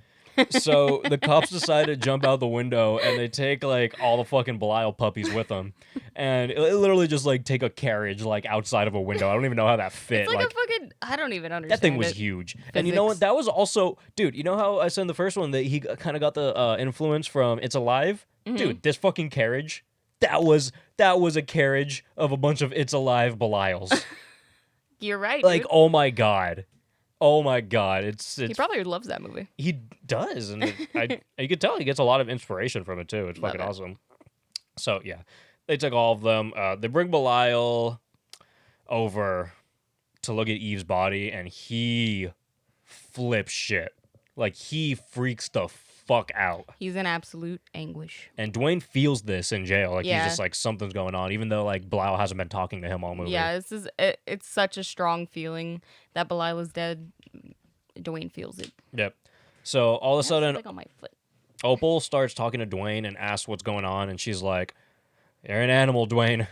So the cops decide to jump out the window, and they take like all the fucking Belial puppies with them, and it literally just like take a carriage like outside of a window. I don't even know how that fit. It's like a fucking. I don't even understand. That thing was it. huge. And you know what? That was also, dude. You know how I said in the first one that he kind of got the influence from It's Alive, dude. This fucking carriage. That was a carriage of a bunch of It's Alive Belials. You're right. Like, dude. oh my god. Oh my god, it's He probably loves that movie. he does, and you could tell he gets a lot of inspiration from it too. It's Love fucking it. awesome. So yeah, they took all of them. They bring Belial over to look at Eve's body, and he flips shit. Like he freaks the fuck out. He's in absolute anguish. And Dwayne feels this in jail. Like Yeah. he's just like something's going on, even though like Belial hasn't been talking to him all movie. Yeah, it's such a strong feeling that Belial is dead. Dwayne feels it. Yep. So all of a sudden, Like on my foot. Opal starts talking to Dwayne and asks what's going on, and she's like, "You're an animal, Dwayne,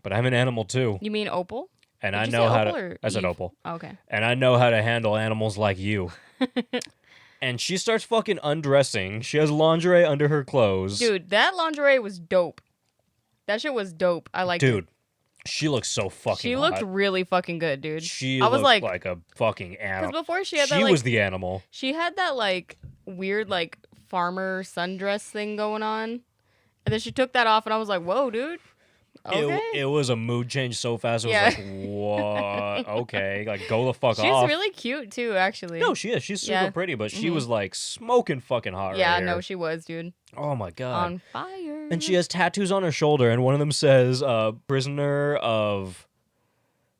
but I'm an animal too, You mean Opal? and Did I you know say how Opal to." or I said Eve? Opal, Oh, okay. and I know how to handle animals like you. And she starts fucking undressing. She has lingerie under her clothes. Dude, that lingerie was dope. That shit was dope. I liked it. Dude, she looks so fucking She hot. looked really fucking good, dude. She I was looked like a fucking because animal. before she had She that like was the animal. she had that like weird like farmer sundress thing going on, and then she took that off, and I was like, "Whoa, dude." Okay. It was a mood change so fast. It was Yeah. like, what? Okay, like go the fuck She's off. really cute too, actually. No, she is. She's super Yeah. pretty, but she Mhm. was like smoking fucking hot. Yeah, right no, here. she was, dude. Oh my god. On fire. And she has tattoos on her shoulder, and one of them says prisoner of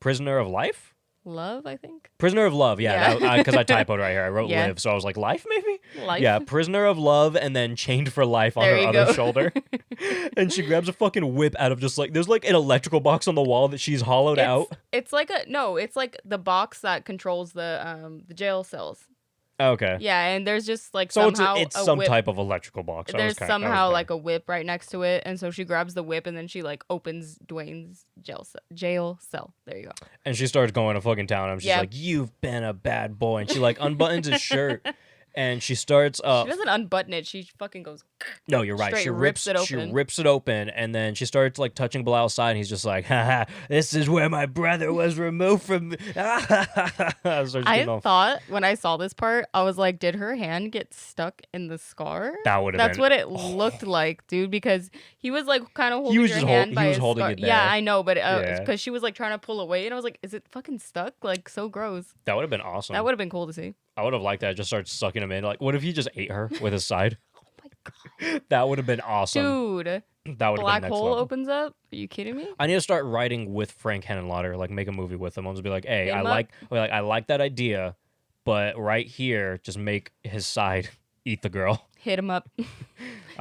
life? Love, I think. Prisoner of love, yeah, Yeah. because I typoed right here. I wrote Yeah. live, so I was like, life maybe? Life. Yeah, prisoner of love, and then chained for life on There her you other go. shoulder. And she grabs a fucking whip out of just like, there's like an electrical box on the wall that she's hollowed out. It's like it's like the box that controls the jail cells. Okay. Yeah, and there's just like So somehow it's a some whip. type of electrical box. There's somehow like a whip right next to it, and so she grabs the whip and then she like opens Dwayne's jail cell. There you go. And she starts going to fucking town. And she's Yeah. like, "You've been a bad boy." And she like unbuttons his shirt, and she starts. She doesn't unbutton it. She fucking goes. No, you're right. straight She rips it She open. rips it open, and then she starts like touching Bilal's side. And he's just like, "Ha, this is where my brother was removed from." Me. I thought when I saw this part, I was like, did her hand get stuck in the scar? That would have That's been. what it looked like, dude. Because he was like kind of holding was your just hand by he was his holding scar. it there. Yeah, I know, but Yeah. because she was like trying to pull away, and I was like, is it fucking stuck? Like so gross. That would have been awesome. That would have been cool to see. I would have liked that. Just start sucking him in. Like, what if he just ate her with his side? Oh my god, That would have been awesome. dude! That would have Black been next hole level. opens up. Are you kidding me? I need to start writing with Frank Henenlotter, like make a movie with him. I'll just be like, hey, Hit I him I like that idea, but right here, just make his side eat the girl. Hit him up. I'm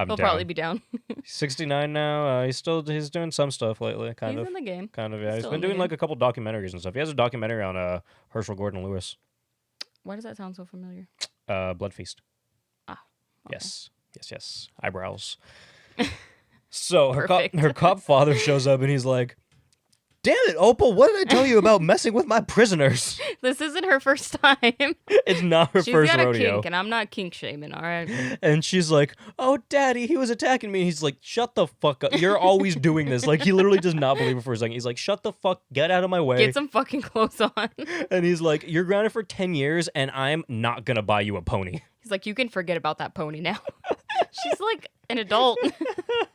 He'll down. probably be down. 69 now. He's doing some stuff lately, kind He's of. in the game. Kind of, yeah. He's still been in the doing game. like a couple documentaries and stuff. He has a documentary on Herschel Gordon Lewis, Why does that sound so familiar? Blood Feast. Ah, okay. Yes. Eyebrows. So Perfect. her cop father shows up and he's like, "Damn it, Opal! What did I tell you about messing with my prisoners?" This isn't her first time. It's not her She's first got a rodeo. kink, and I'm not kink shaming. All right. And she's like, "Oh, Daddy, he was attacking me." And he's like, "Shut the fuck up! You're always doing this." Like he literally does not believe it for a second. He's like, "Shut the fuck! Get out of my way!" Get some fucking clothes on. And he's like, "You're grounded for 10 years, and I'm not gonna buy you a pony." He's like, you can forget about that pony now. She's like an adult.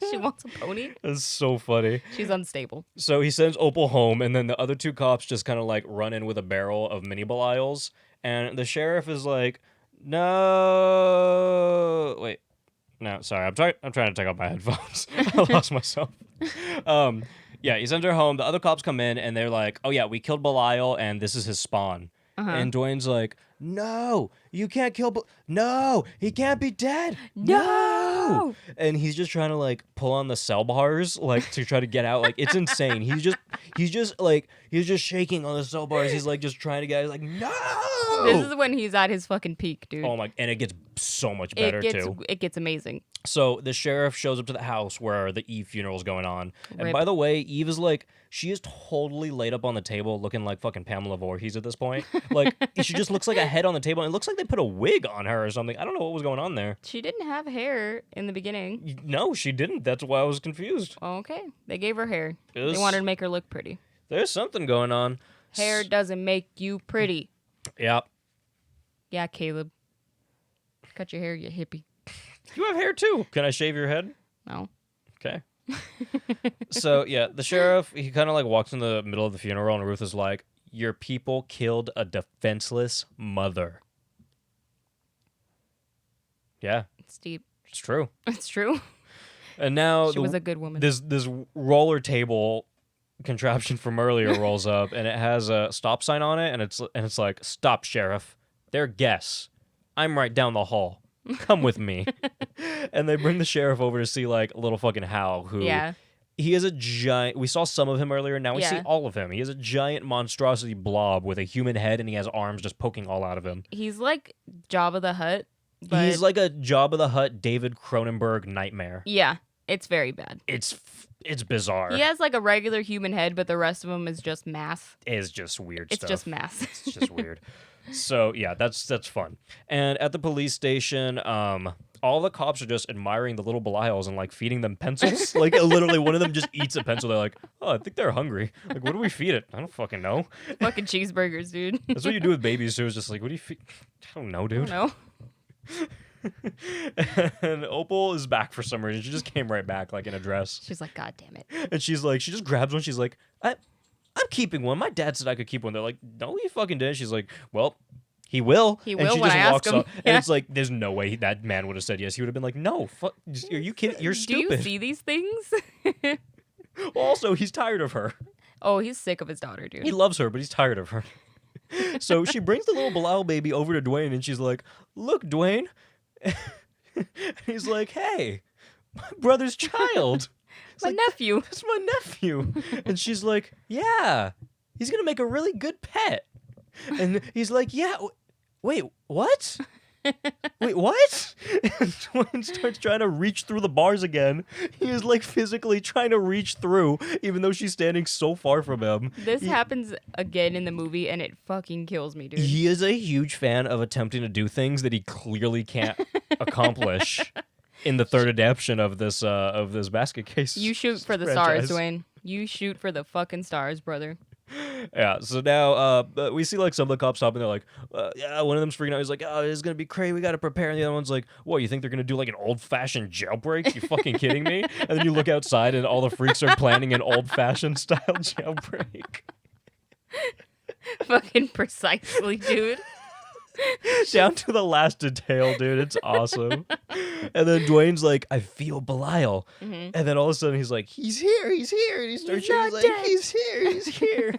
She wants a pony. That's so funny. She's unstable. So he sends Opal home, and then the other two cops just kind of like run in with a barrel of mini Belials, and the sheriff is like, "No, wait, no, sorry, I'm trying to take off my headphones. I lost myself." Yeah, he sends her home. The other cops come in, and they're like, "Oh yeah, we killed Belial, and this is his spawn." And Dwayne's like, "No, you can't kill. No, he can't be dead. No!" And he's just trying to like pull on the cell bars, like to try to get out. Like it's insane. He's just shaking on the cell bars. He's like just trying to get. He's like, "No!" This is when he's at his fucking peak, dude. Oh my! And it gets so much better too. It gets amazing. So the sheriff shows up to the house where the Eve funeral is going on. And Rip. by the way, Eve is like, she is totally laid up on the table looking like fucking Pamela Voorhees at this point. Like, she just looks like a head on the table. And it looks like they put a wig on her or something. I don't know what was going on there. She didn't have hair in the beginning. No, she didn't. That's why I was confused. Okay. They gave her hair. It was- They wanted to make her look pretty. There's something going on. Hair doesn't make you pretty. Yep. Yeah, Caleb. Cut your hair, you hippie. You have hair too. Can I shave your head? No. Okay. So, yeah, the sheriff, he kind of like walks in the middle of the funeral, and Ruth is like, your people killed a defenseless mother. Yeah, It's deep. it's true. It's true. And now She was a good woman. this roller table contraption from earlier rolls up, and it has a stop sign on it, and it's like, stop, sheriff. They're guests. I'm right down the hall. Come with me. And they bring the sheriff over to see like little fucking Hal, who Yeah. he is a giant. We saw some of him earlier. Now we see Yeah. all of him. He is a giant monstrosity blob with a human head, and he has arms just poking all out of him. He's like Jabba the Hutt. But He's like a Jabba the Hutt, David Cronenberg nightmare. yeah, it's very bad. It's bizarre. He has like a regular human head, but the rest of him is just mass. It's just weird It's stuff. just mass. It's just weird. So yeah, that's fun. And at the police station, all the cops are just admiring the little Belials and like feeding them pencils. Like literally, one of them just eats a pencil. They're like, "Oh, I think they're hungry. Like, what do we feed it? I don't fucking know." Fucking cheeseburgers, dude. That's what you do with babies too. It's just like, what do you feed? I don't know, dude. No. And Opal is back for some reason. She just came right back like in a dress, She's like, God damn it. and she's like, she just grabs one. She's like, I'm keeping one. My dad said I could keep one. They're like, no, he fucking did. She's like, well, he will. He And will she when just I ask walks him. up, Yeah. and it's like, there's no way that man would have said yes. He would have been like, no, fuck, are you kidding? You're Do stupid. you see these things? Also, he's tired of her. Oh, he's sick of his daughter, dude. He loves her, but he's tired of her. So she brings the little Belial baby over to Dwayne, and she's like, look, Dwayne. He's like, hey, my brother's child. It's My like, nephew. that's my nephew. And she's like, yeah, he's going to make a really good pet. And he's like, yeah, wait, what? Wait, what? And Dwayne starts trying to reach through the bars again. He is like physically trying to reach through, even though she's standing so far from him. This happens again in the movie, and it fucking kills me, dude. He is a huge fan of attempting to do things that he clearly can't accomplish in the third adaptation of this basket case. You shoot for the franchise. stars, Dwayne. You shoot for the fucking stars, brother. Yeah, so now we see like some of the cops stop and they're like, yeah, one of them's freaking out. He's like, oh, this is going to be crazy. We got to prepare. And the other one's like, what, you think they're going to do like an old-fashioned jailbreak? You fucking kidding me? And then you look outside and all the freaks are planning an old-fashioned style jailbreak. Fucking precisely, dude. Down to the last detail, dude. It's awesome. And then Dwayne's like, I feel Belial. Mhm. And then all of a sudden he's like, he's here. And he starts shaking. He's not like, dead. he's here.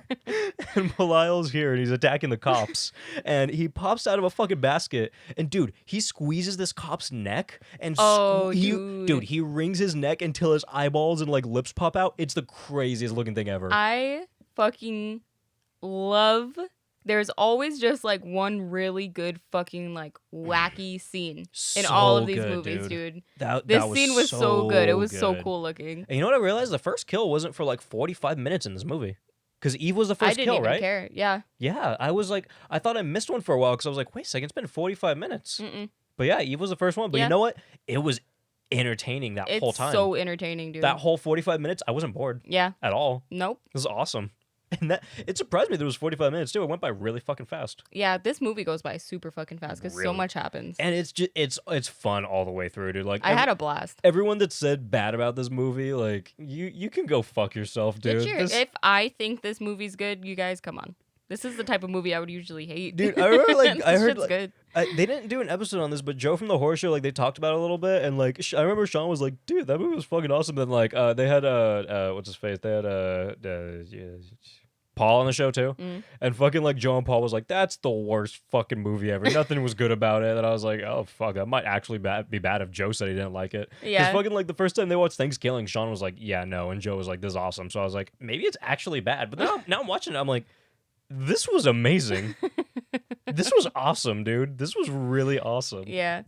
And Belial's here and he's attacking the cops. And he pops out of a fucking basket. And dude, he squeezes this cop's neck. And Oh, dude. he wrings his neck until his eyeballs and like lips pop out. It's the craziest looking thing ever. I fucking love. There's always just like one really good fucking like wacky scene in all of So these good, movies, dude. That This was scene was so good. It was so good. cool looking. And you know what I realized? The first kill wasn't for like 45 minutes in this movie. Because Eve was the I first didn't kill, even right? care. Yeah. Yeah, I was like, I thought I missed one for a while because I was like, wait a second, it's been 45 minutes. Mm-mm. But yeah, Eve was the first one. But Yeah. you know what? It was entertaining that whole It's time. so entertaining, dude. That whole 45 minutes, I wasn't bored Yeah. at all. Nope. It was awesome. And it surprised me that it was 45 minutes too. It went by really fucking fast. Yeah, this movie goes by super fucking fast because so Really. much happens. And it's just it's fun all the way through, dude. Like I had a blast. everyone that said bad about this movie, like you can go fuck yourself, dude. If I think this movie's good, you guys come on. This is the type of movie I would usually hate. Dude, I remember like I This heard shit's like, good. they didn't do an episode on this, but Joe from the Horror Show, like they talked about it a little bit, and like I remember Sean was like, "Dude, that movie was fucking awesome." Then like they had what's his face? They had Paul on the show too, and fucking like Joe and Paul was like, "That's the worst fucking movie ever. Nothing was good about it." And I was like, "Oh fuck, that might actually be bad if Joe said he didn't like it." Yeah. Because fucking like the first time they watched Thanksgiving, Sean was like, "Yeah, no," and Joe was like, "This is awesome." So I was like, maybe it's actually bad. But now I'm watching it, I'm like, this was amazing. This was awesome, dude. This was really awesome. Yeah.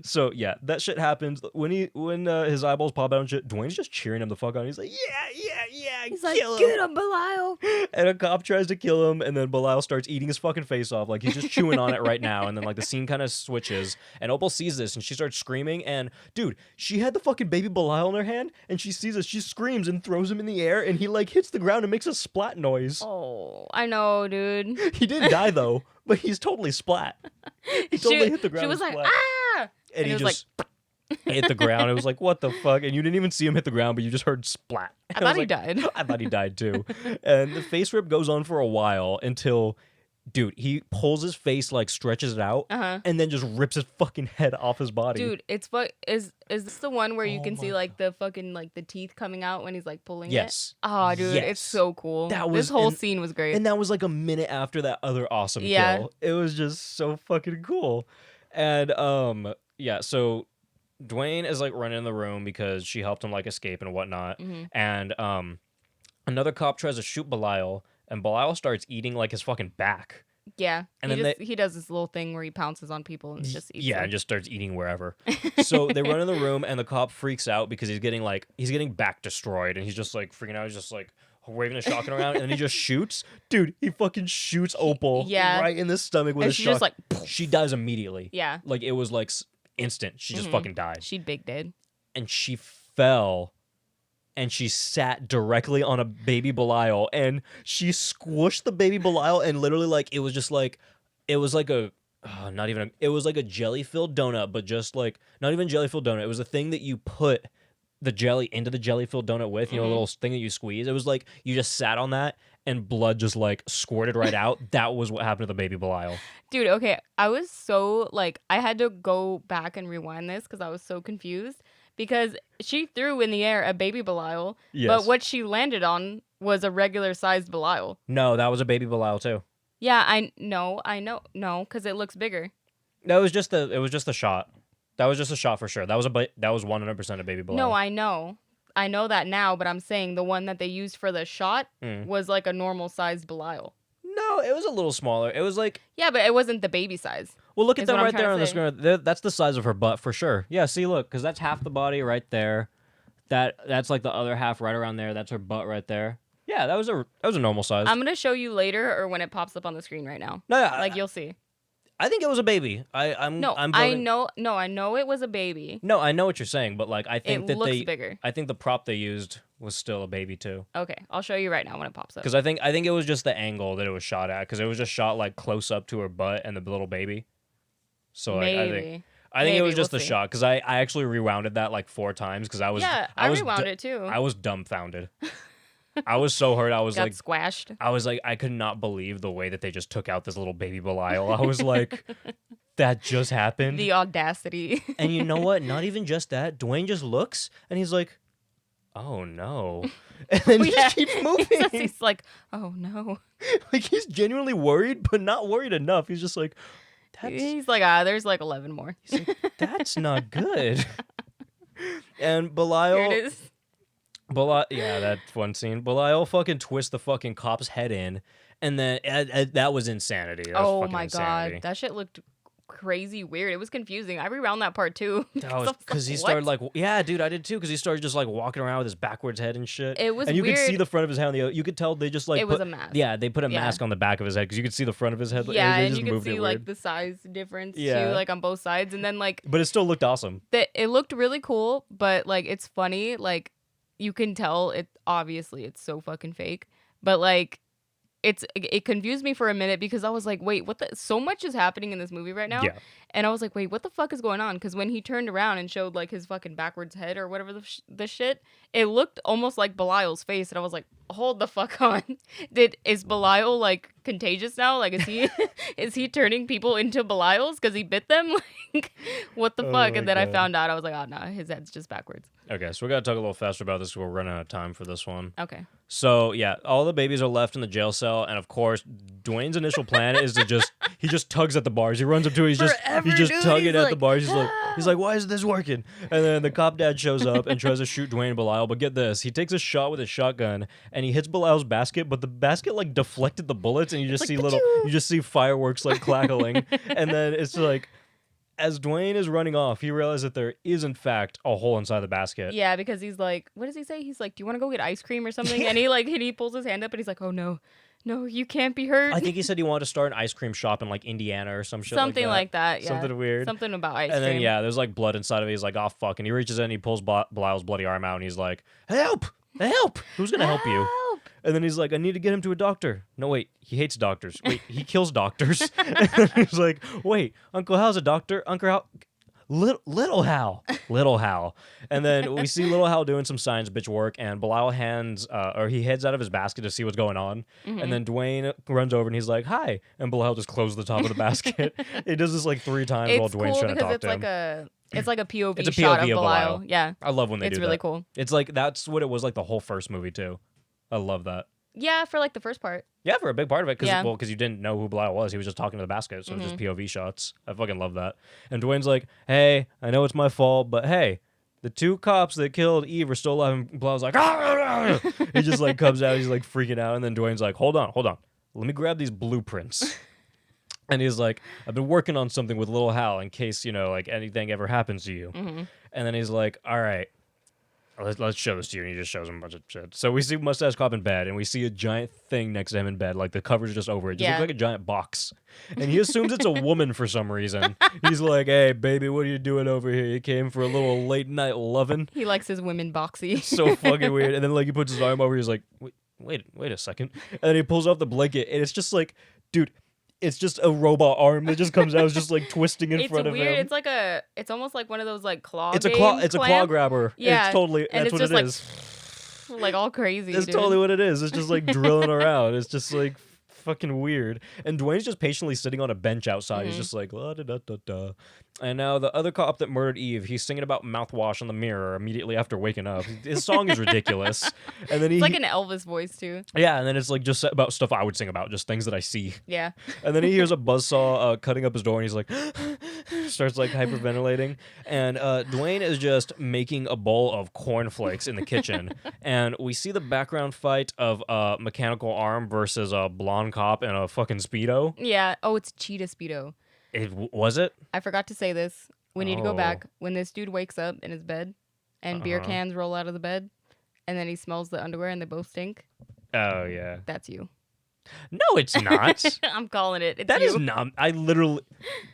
So yeah, that shit happens when his eyeballs pop out and shit. Dwayne's just cheering him the fuck on. He's like, yeah, He's like, kill get him. him, Belial. And a cop tries to kill him, and then Belial starts eating his fucking face off, like he's just chewing on it right now. And then like the scene kind of switches, and Opal sees this, and she starts screaming. And dude, she had the fucking baby Belial in her hand, and she sees this, she screams and throws him in the air, and he like hits the ground and makes a splat noise. Oh, I know, dude. He didn't die though, but he's totally splat. He totally hit the ground. She was and like, splat. ah! And he it was just hit the ground. It was like, what the fuck? And you didn't even see him hit the ground, but you just heard splat. I was thought he like, died. I thought he died too. And the face rip goes on for a while until, dude, he pulls his face, like stretches it out, and then just rips his fucking head off his body. Dude, it's is this the one where you Oh can see my like the fucking like the teeth coming out when he's like pulling Yes. it? Oh, dude, Yes. it's so cool. That This was- whole and- scene was great. And that was like a minute after that other awesome Yeah. kill. It was just so fucking cool. And yeah, so Dwayne is like running in the room because she helped him like escape and whatnot. And another cop tries to shoot Belial, and Belial starts eating like his fucking back. Yeah. And he then he does this little thing where he pounces on people and just eats Yeah, them. and just starts eating wherever. So they run in the room, and the cop freaks out because he's getting back destroyed, and he's just like freaking out. He's just like waving a shotgun around, and then he just shoots. Dude, he fucking shoots Opal Yeah. right in the stomach with And a she shotgun. just, like, she dies immediately. Yeah. Like it was like instant. She just fucking died, She big dead. and she fell. And she sat directly on a baby Belial, and she squished the baby Belial, and literally like it was just like it was like a it was like a jelly filled donut, but just like not even jelly filled donut. It was a thing that you put the jelly into the jelly filled donut with, you know, a little thing that you squeeze. It was like you just sat on that and blood just like squirted right out. That was what happened to the baby Belial. Dude, okay. I was so like I had to go back and rewind this because I was so confused. Because she threw in the air a baby Belial, Yes. but what she landed on was a regular sized Belial. No, that was a baby Belial too. Yeah, I know, no, because it looks bigger. That was just it was just a shot. That was just a shot for sure. That was 100% a baby Belial. No, I know that now, but I'm saying the one that they used for the shot was like a normal sized Belial. No, it was a little smaller. It was like, Yeah, but it wasn't the baby size. well, look at is them what I'm right trying there to on the say. screen. That's the size of her butt for sure. Yeah, see, look, because that's half the body right there. That's like the other half right around there. That's her butt right there. Yeah, that was a normal size. I'm gonna show you later or when it pops up on the screen right now. No, yeah, Like you'll see. I think it was a baby. I'm I know it was a baby. No, I know what you're saying, but like I think It that looks bigger. I think the prop they used was still a baby too. Okay, I'll show you right now when it pops up. Because I think it was just the angle that it was shot at. Because it was just shot like close up to her butt and the little baby. So like, Maybe. I think it was Maybe, just we'll the see. shot. Because I actually rewounded that like 4 times. Because I was I was rewound it too. I was dumbfounded. I was so hurt. I was Got like, squashed. I could not believe the way that they just took out this little baby Belial. I was like, that just happened. The audacity. And you know what? Not even just that. Dwayne just looks and he's like, oh no. And then just keeps moving. He's like, oh no. Like he's genuinely worried, but not worried enough. He's just like, He's like, there's like 11 more. that's not good. And Belial. Here it is. Yeah, that one scene. Belial fucking twists the fucking cop's head in, and then that was insanity. That was Oh fucking my insanity. god, that shit looked crazy weird. It was confusing. I rewound that part too. That was because he "What?" started like, yeah, dude, I did too. Because he started just like walking around with his backwards head and shit. It was and you could see weird. the front of his head. You could tell they just like It was a mask. Yeah, they put a Yeah. mask on the back of his head because you could see the front of his head. Yeah, they and just you could moved see it like weird. the size difference Yeah. too, like on both sides. And then like But it still looked awesome. it looked really cool, but like it's funny, like you can tell it's so fucking fake. But like it confused me for a minute because I was like, wait, what the so much is happening in this movie right now? Yeah. And I was like, wait, what the fuck is going on? Because when he turned around and showed like his fucking backwards head or whatever the shit, it looked almost like Belial's face, and I was like, hold the fuck on. Is Belial like contagious now? Like, is he turning people into Belials because he bit them? Like, what the Oh fuck? my And then I God. found out, I was like, oh no, his head's just backwards. Okay, so we gotta talk a little faster about this. We're running out of time for this one. Okay. So yeah, all the babies are left in the jail cell, and of course, Dwayne's initial plan is to He just tugs at the bars. He runs up to it. He's Forever, just dude. tugging He's at like, the bars. He's like, why isn't this working? And then the cop dad shows up and tries to shoot Dwayne and Belial. But get this, he takes a shot with his shotgun and he hits Belial's basket, but the basket like deflected the bullets, and you just see you just see fireworks like crackling. And then it's like, as Dwayne is running off, he realizes that there is in fact a hole inside the basket. Yeah, because he's like, what does he say? He's like, do you want to go get ice cream or something? And he pulls his hand up and he's like, oh no, you can't be hurt. I think he said he wanted to start an ice cream shop in like Indiana or some shit something like that. Yeah. Something weird. Something about ice And cream. then yeah, there's like blood inside of it. He's like, oh fuck, and he reaches in, and he pulls Belial's bloody arm out, and he's like, help! Who's gonna help you? And then he's like, I need to get him to a doctor. No, wait, he hates doctors. Wait, he kills doctors. And then he's like, wait, Uncle Hal's a doctor. Uncle Hal. Little Hal. And then we see Little Hal doing some science bitch work, and Belial he heads out of his basket to see what's going on. Mm-hmm. And then Dwayne runs over and he's like, hi. And Belial just closes the top of the basket. He does this like 3 times while It's Dwayne's cool trying to talk because to him. it's like a POV It's a shot POV of of Belial. Belial. Yeah. I love when they do that. It's really cool. It's like, that's what it was like the whole first movie too. I love that. Yeah, for like the first part. Yeah, for a big part of it, because Yeah. you didn't know who Belial was. He was just talking to the basket, so it was just POV shots. I fucking love that. And Dwayne's like, hey, I know it's my fault, but hey, the 2 cops that killed Eve are still alive. And Belial's like, ah! He just like comes out, he's like freaking out, and then Dwayne's like, hold on. Let me grab these blueprints. And he's like, I've been working on something with Little Hal in case, like anything ever happens to you. Mm-hmm. And then he's like, all right. Let's show this to you, and he just shows him a bunch of shit. So we see Mustache Cop in bed, and we see a giant thing next to him in bed, like the cover's just over it. Just looks like a giant box. And he assumes it's a woman for some reason. He's like, hey, baby, what are you doing over here? You came for a little late night loving? He likes his women boxy. So fucking weird. And then like he puts his arm over, he's like, wait a second. And then he pulls off the blanket, and it's just like, dude, it's just a robot arm that just comes out. It's just like twisting in front of him. It's weird. It's almost like one of those like claw. It's a claw grabber. Yeah, it's totally. and That's what it's it just like all crazy. That's dude. totally what it is. It's just like drilling around. It's just like fucking weird. And Dwayne's just patiently sitting on a bench outside. He's just like, la, da, da, da, da. And now the other cop that murdered Eve, he's singing about mouthwash on the mirror immediately after waking up. His song is ridiculous. And then It's like an Elvis voice too. Yeah, and then it's like just about stuff I would sing about, just things that I see. Yeah. And then he hears a buzzsaw cutting up his door, and he's like, starts like hyperventilating. And Dwayne is just making a bowl of cornflakes in the kitchen. And we see the background fight of a mechanical arm versus a blonde cop in a fucking Speedo. Yeah. Oh, it's Cheetah Speedo. Was it? I forgot to say this. We need to go Oh. back. When this dude wakes up in his bed and beer cans roll out of the bed and then he smells the underwear and they both stink, Oh, yeah. that's you. No, it's not. I'm calling it. It's That you. is not. I literally.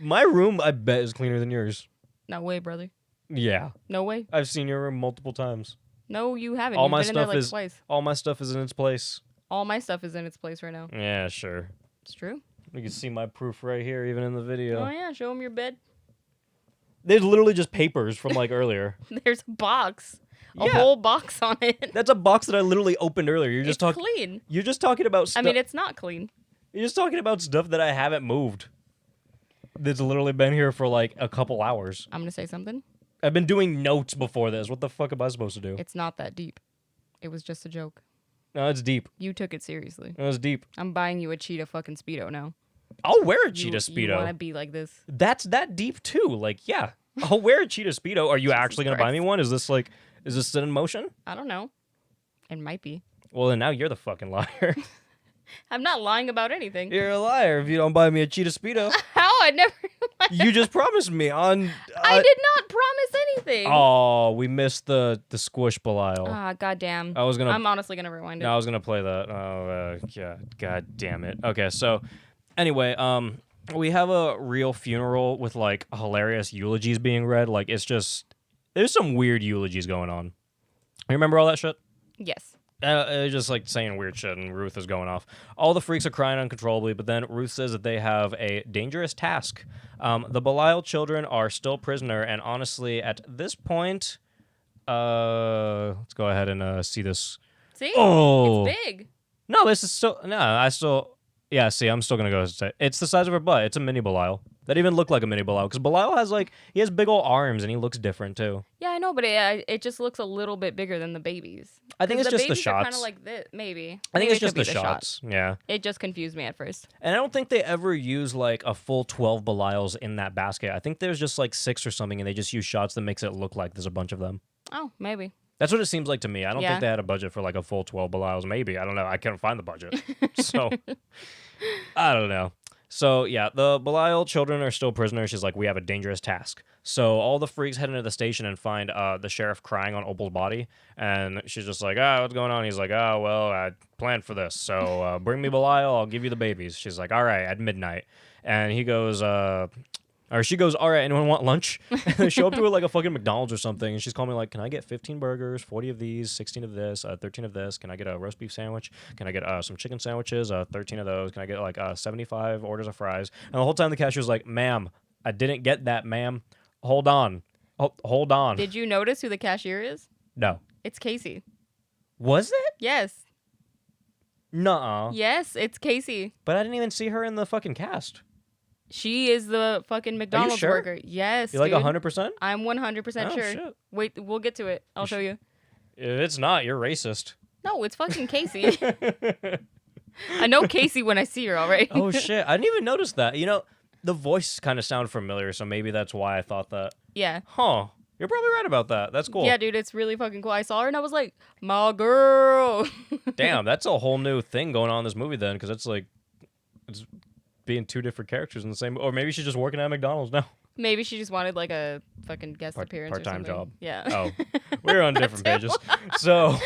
My room, I bet, is cleaner than yours. No way, brother. Yeah. No way. I've seen your room multiple times. No, you haven't. All You've my been in there stuff like is twice. all my stuff is in its place. All my stuff is in its place right now. Yeah, sure. It's true. You can see my proof right here, even in the video. Oh yeah, show him your bed. There's literally just papers from like earlier. There's a box. A Yeah. whole box on it. That's a box that I literally opened earlier. You're just It's talking. clean. You're just talking about stuff. I mean, it's not clean. You're just talking about stuff that I haven't moved. That's literally been here for like a couple hours. I'm gonna say something. I've been doing notes before this. What the fuck am I supposed to do? It's not that deep. It was just a joke. No, it's deep. You took it seriously. No, it's deep. I'm buying you a cheetah fucking Speedo now. I'll wear a cheetah You want to Speedo. be like this? That's that deep too. Like, yeah. I'll wear a cheetah Speedo. Are you Jesus actually gonna buy me Christ. one? Is this set in motion? I don't know. It might be. Well, then now you're the fucking liar. I'm not lying about anything. You're a liar if you don't buy me a cheetah Speedo. How? I never. You just promised me on. I did not promise anything. Oh, we missed the squish Belial. Ah, goddamn. I was gonna. I'm honestly gonna rewind it. No, I was gonna play that. Oh, yeah. God damn it. Okay, so anyway, we have a real funeral with like hilarious eulogies being read. Like it's just there's some weird eulogies going on. You remember all that shit? Yes. Just like saying weird shit, and Ruth is going off. All the freaks are crying uncontrollably, but then Ruth says that they have a dangerous task. The Belial children are still prisoner, and honestly, at this point, let's go ahead and see this. See? Oh, It's big. no, this is still no. Yeah. See, I'm still gonna go say it's the size of her butt. It's a mini Belial. that even look like a mini Belial. Because Belial has he has big old arms and he looks different too. Yeah, I know, but it just looks a little bit bigger than the babies. I think it's just the babies are kind shots. of like this, maybe. I think Maybe it's it could just be the shots. Yeah. It just confused me at first. And I don't think they ever use a full 12 Belials in that basket. I think there's just 6 or something, and they just use shots that makes it look like there's a bunch of them. Oh, maybe. That's what it seems like to me. I don't Yeah. think they had a budget for a full 12 Belials. Maybe. I don't know. I can't find the budget. So, I don't know. So, yeah, the Belial children are still prisoners. She's like, we have a dangerous task. So all the freaks head into the station and find the sheriff crying on Opal's body. And she's just like, what's going on? He's like, well, I planned for this. So bring me Belial. I'll give you the babies. She's like, all right, at midnight. And he goes, or she goes, all right, anyone want lunch? And they show up to it a fucking McDonald's or something. And she's calling me can I get 15 burgers, 40 of these, 16 of this, 13 of this? Can I get a roast beef sandwich? Can I get some chicken sandwiches, 13 of those? Can I get 75 orders of fries? And the whole time the cashier's like, ma'am, I didn't get that, ma'am. Hold on. Hold on. Did you notice who the cashier is? No. It's Casey. Was it? Yes. Nuh-uh. Yes, it's Casey. But I didn't even see her in the fucking cast. She is the fucking McDonald's sure? worker. Yes, You're dude. 100%? I'm 100% Oh, sure. shit. Wait, we'll get to it. I'll show you. If it's not, you're racist. No, it's fucking Casey. I know Casey when I see her, all right? Oh, shit. I didn't even notice that. The voice kind of sounded familiar, so maybe that's why I thought that. Yeah. Huh. You're probably right about that. That's cool. Yeah, dude, it's really fucking cool. I saw her and I was like, my girl. Damn, that's a whole new thing going on in this movie then, because it's being two different characters in the same. Or maybe she's just working at McDonald's now. Maybe she just wanted a fucking guest appearance or Part-time something. job. Yeah. Oh, we're on different pages. So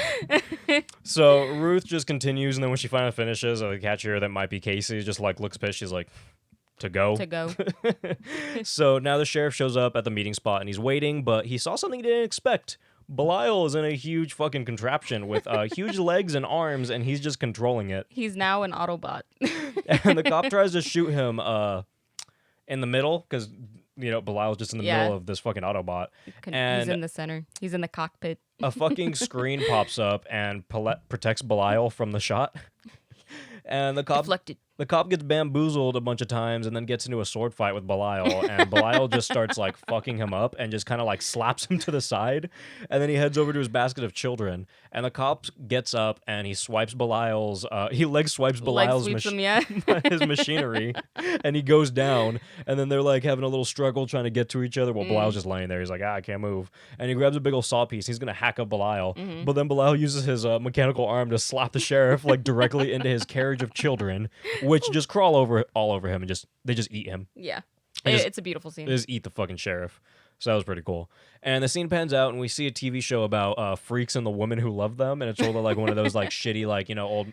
Ruth just continues, and then when she finally finishes, the catcher that might be Casey just looks pissed. She's like, to go. To go. So now the sheriff shows up at the meeting spot, and he's waiting, but he saw something he didn't expect. Belial is in a huge fucking contraption with huge legs and arms, and he's just controlling it. He's now an Autobot. And the cop tries to shoot him in the middle, because, Belial's just in the middle of this fucking Autobot. And He's in the center. He's in the cockpit. a fucking screen pops up and protects Belial from the shot. And the cop gets bamboozled a bunch of times and then gets into a sword fight with Belial. And Belial just starts fucking him up and just kind of slaps him to the side. And then he heads over to his basket of children. And the cop gets up and he swipes Belial's, he leg swipes Belial's his machinery. And he goes down. And then they're having a little struggle trying to get to each other. Well, Belial's just laying there. He's like, I can't move. And he grabs a big old saw piece. He's going to hack up Belial. But then Belial uses his mechanical arm to slap the sheriff directly into his carriage of children, which just crawl all over him and they just eat him. Yeah. Just- It's a beautiful scene. They just eat the fucking sheriff. So that was pretty cool. And the scene pans out, and we see a TV show about freaks and the woman who love them, and it's sort of one of those shitty old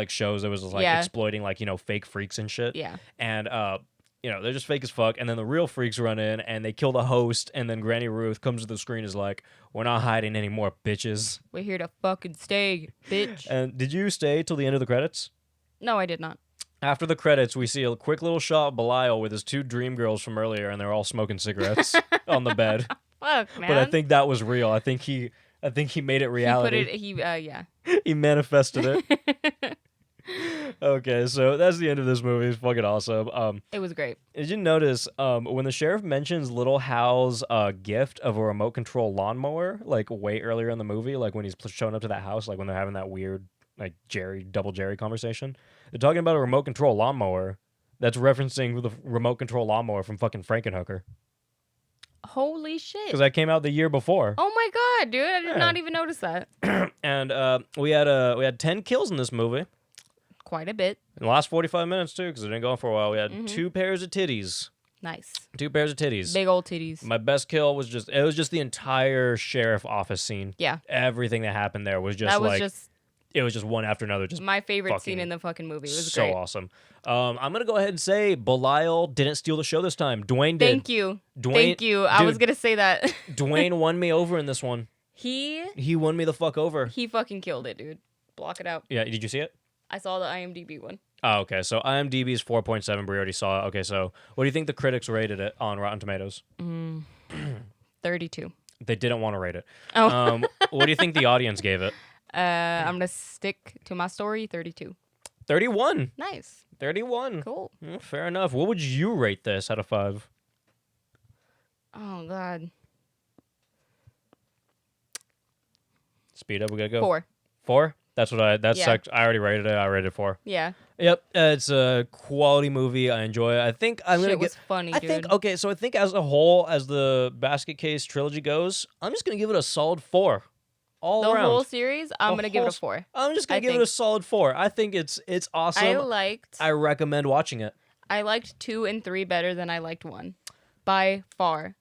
shows that was exploiting fake freaks and shit. Yeah. And they're just fake as fuck. And then the real freaks run in and they kill the host. And then Granny Ruth comes to the screen and is like, we're not hiding anymore, bitches. We're here to fucking stay, bitch. And did you stay till the end of the credits? No, I did not. After the credits, we see a quick little shot of Belial with his two dream girls from earlier, and they're all smoking cigarettes on the bed. Fuck, man. But I think that was real. I think he made it reality. Yeah. He manifested it. Okay, so that's the end of this movie. It's fucking awesome. It was great. Did you notice when the sheriff mentions Little Hal's gift of a remote control lawnmower, way earlier in the movie, when he's showing up to that house, when they're having that weird double Jerry conversation, they're talking about a remote control lawnmower that's referencing the remote control lawnmower from fucking Frankenhooker. Holy shit. Because that came out the year before. Oh my god, dude. I did not even notice that. And we had 10 kills in this movie. Quite a bit. In the last 45 minutes, too, because it didn't go on for a while. We had 2 pairs of titties. Nice. 2 pairs of titties. Big old titties. My best kill was just the entire sheriff office scene. Yeah. Everything that happened there was just it was just one after another. Just my favorite scene in the fucking movie. It was so great. awesome. I'm going to go ahead and say Belial didn't steal the show this time. Dwayne did. Thank you. I was going to say that. Dwayne won me over in this one. He won me the fuck over. He fucking killed it, dude. Block it out. Yeah, did you see it? I saw the IMDb one. Oh, okay. So IMDb's 4.7. We already saw it. Okay, so what do you think the critics rated it on Rotten Tomatoes? 32. They didn't want to rate it. Oh. What do you think the audience gave it? I'm going to stick to my story, 32. 31. Nice. 31. Cool. Fair enough. What would you rate this out of 5? Oh, God. Speed up. We gotta go. 4. 4? That's what I already rated it. I rated 4. Yeah. Yep. It's a quality movie. I enjoy it. I think I'm Shit gonna was get. funny, I dude. think okay. So I think as a whole, as the Basket Case trilogy goes, I'm just gonna give it a solid 4. All The around. whole series, I'm going to give it a 4. I'm just gonna give it a solid 4. I think it's awesome. I recommend watching it. I liked 2 and 3 better than I liked 1. By far.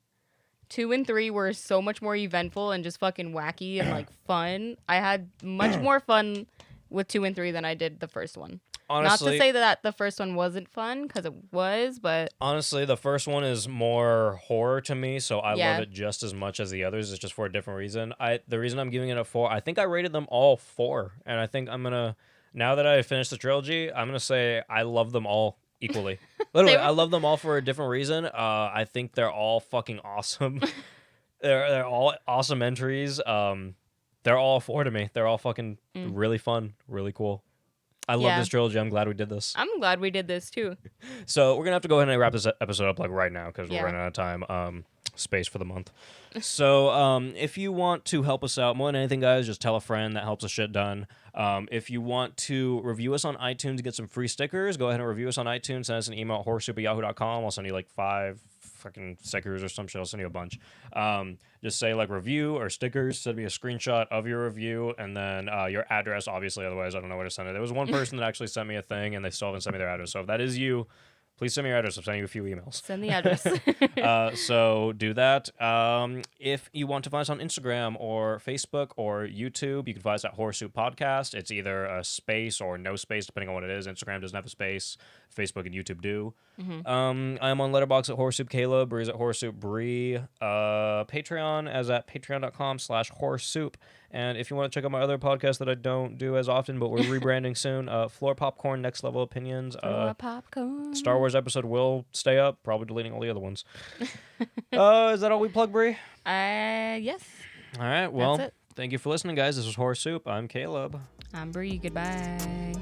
2 and 3 were so much more eventful and just fucking wacky and like fun. I had much more fun with 2 and 3 than I did the first one. Honestly, not to say that the first one wasn't fun, because it was, but honestly, the first one is more horror to me, so I Yeah. love it just as much as the others. It's just for a different reason. The reason I'm giving it a 4, I think I rated them all 4, and I think I'm gonna, now that I finished the trilogy, I'm gonna say I love them all equally. Literally, I love them all for a different reason. I think they're all fucking awesome. they're all awesome entries. They're all 4 to me. They're all fucking really fun, really cool. I love this trilogy. I'm glad we did this. I'm glad we did this too. So we're gonna have to go ahead and wrap this episode up like right now because Yeah. we're running out of time. Space for the month. So if you want to help us out more than anything, guys, just tell a friend. That helps us shit done. If you want to review us on iTunes and get some free stickers, go ahead and review us on iTunes. Send us an email at horrorsoup@yahoo.com. I'll send you like 5 fucking stickers or some shit. I'll send you a bunch. Just say like review or stickers. Send me a screenshot of your review and then your address, obviously. Otherwise, I don't know where to send it. There was one person that actually sent me a thing and they still haven't sent me their address. So if that is you, please send me your address. I'm sending you a few emails. Send the address. So do that. If you want to find us on Instagram or Facebook or YouTube, you can find us at Horror Soup Podcast. It's either a space or no space, depending on what it is. Instagram doesn't have a space. Facebook and YouTube do. I'm on Letterboxd at Horror Soup Caleb. Bree's at Horror Soup Bree. Patreon as at patreon.com/Horror Soup. And if you want to check out my other podcast that I don't do as often, but we're rebranding soon, Floor Popcorn, Next Level Opinions. Popcorn. Star Wars episode will stay up, probably deleting all the other ones. Is that all we plug, Bree? Yes. All right, well, That's it. thank you for listening, guys. This was Horror Soup. I'm Caleb. I'm Bree. Goodbye.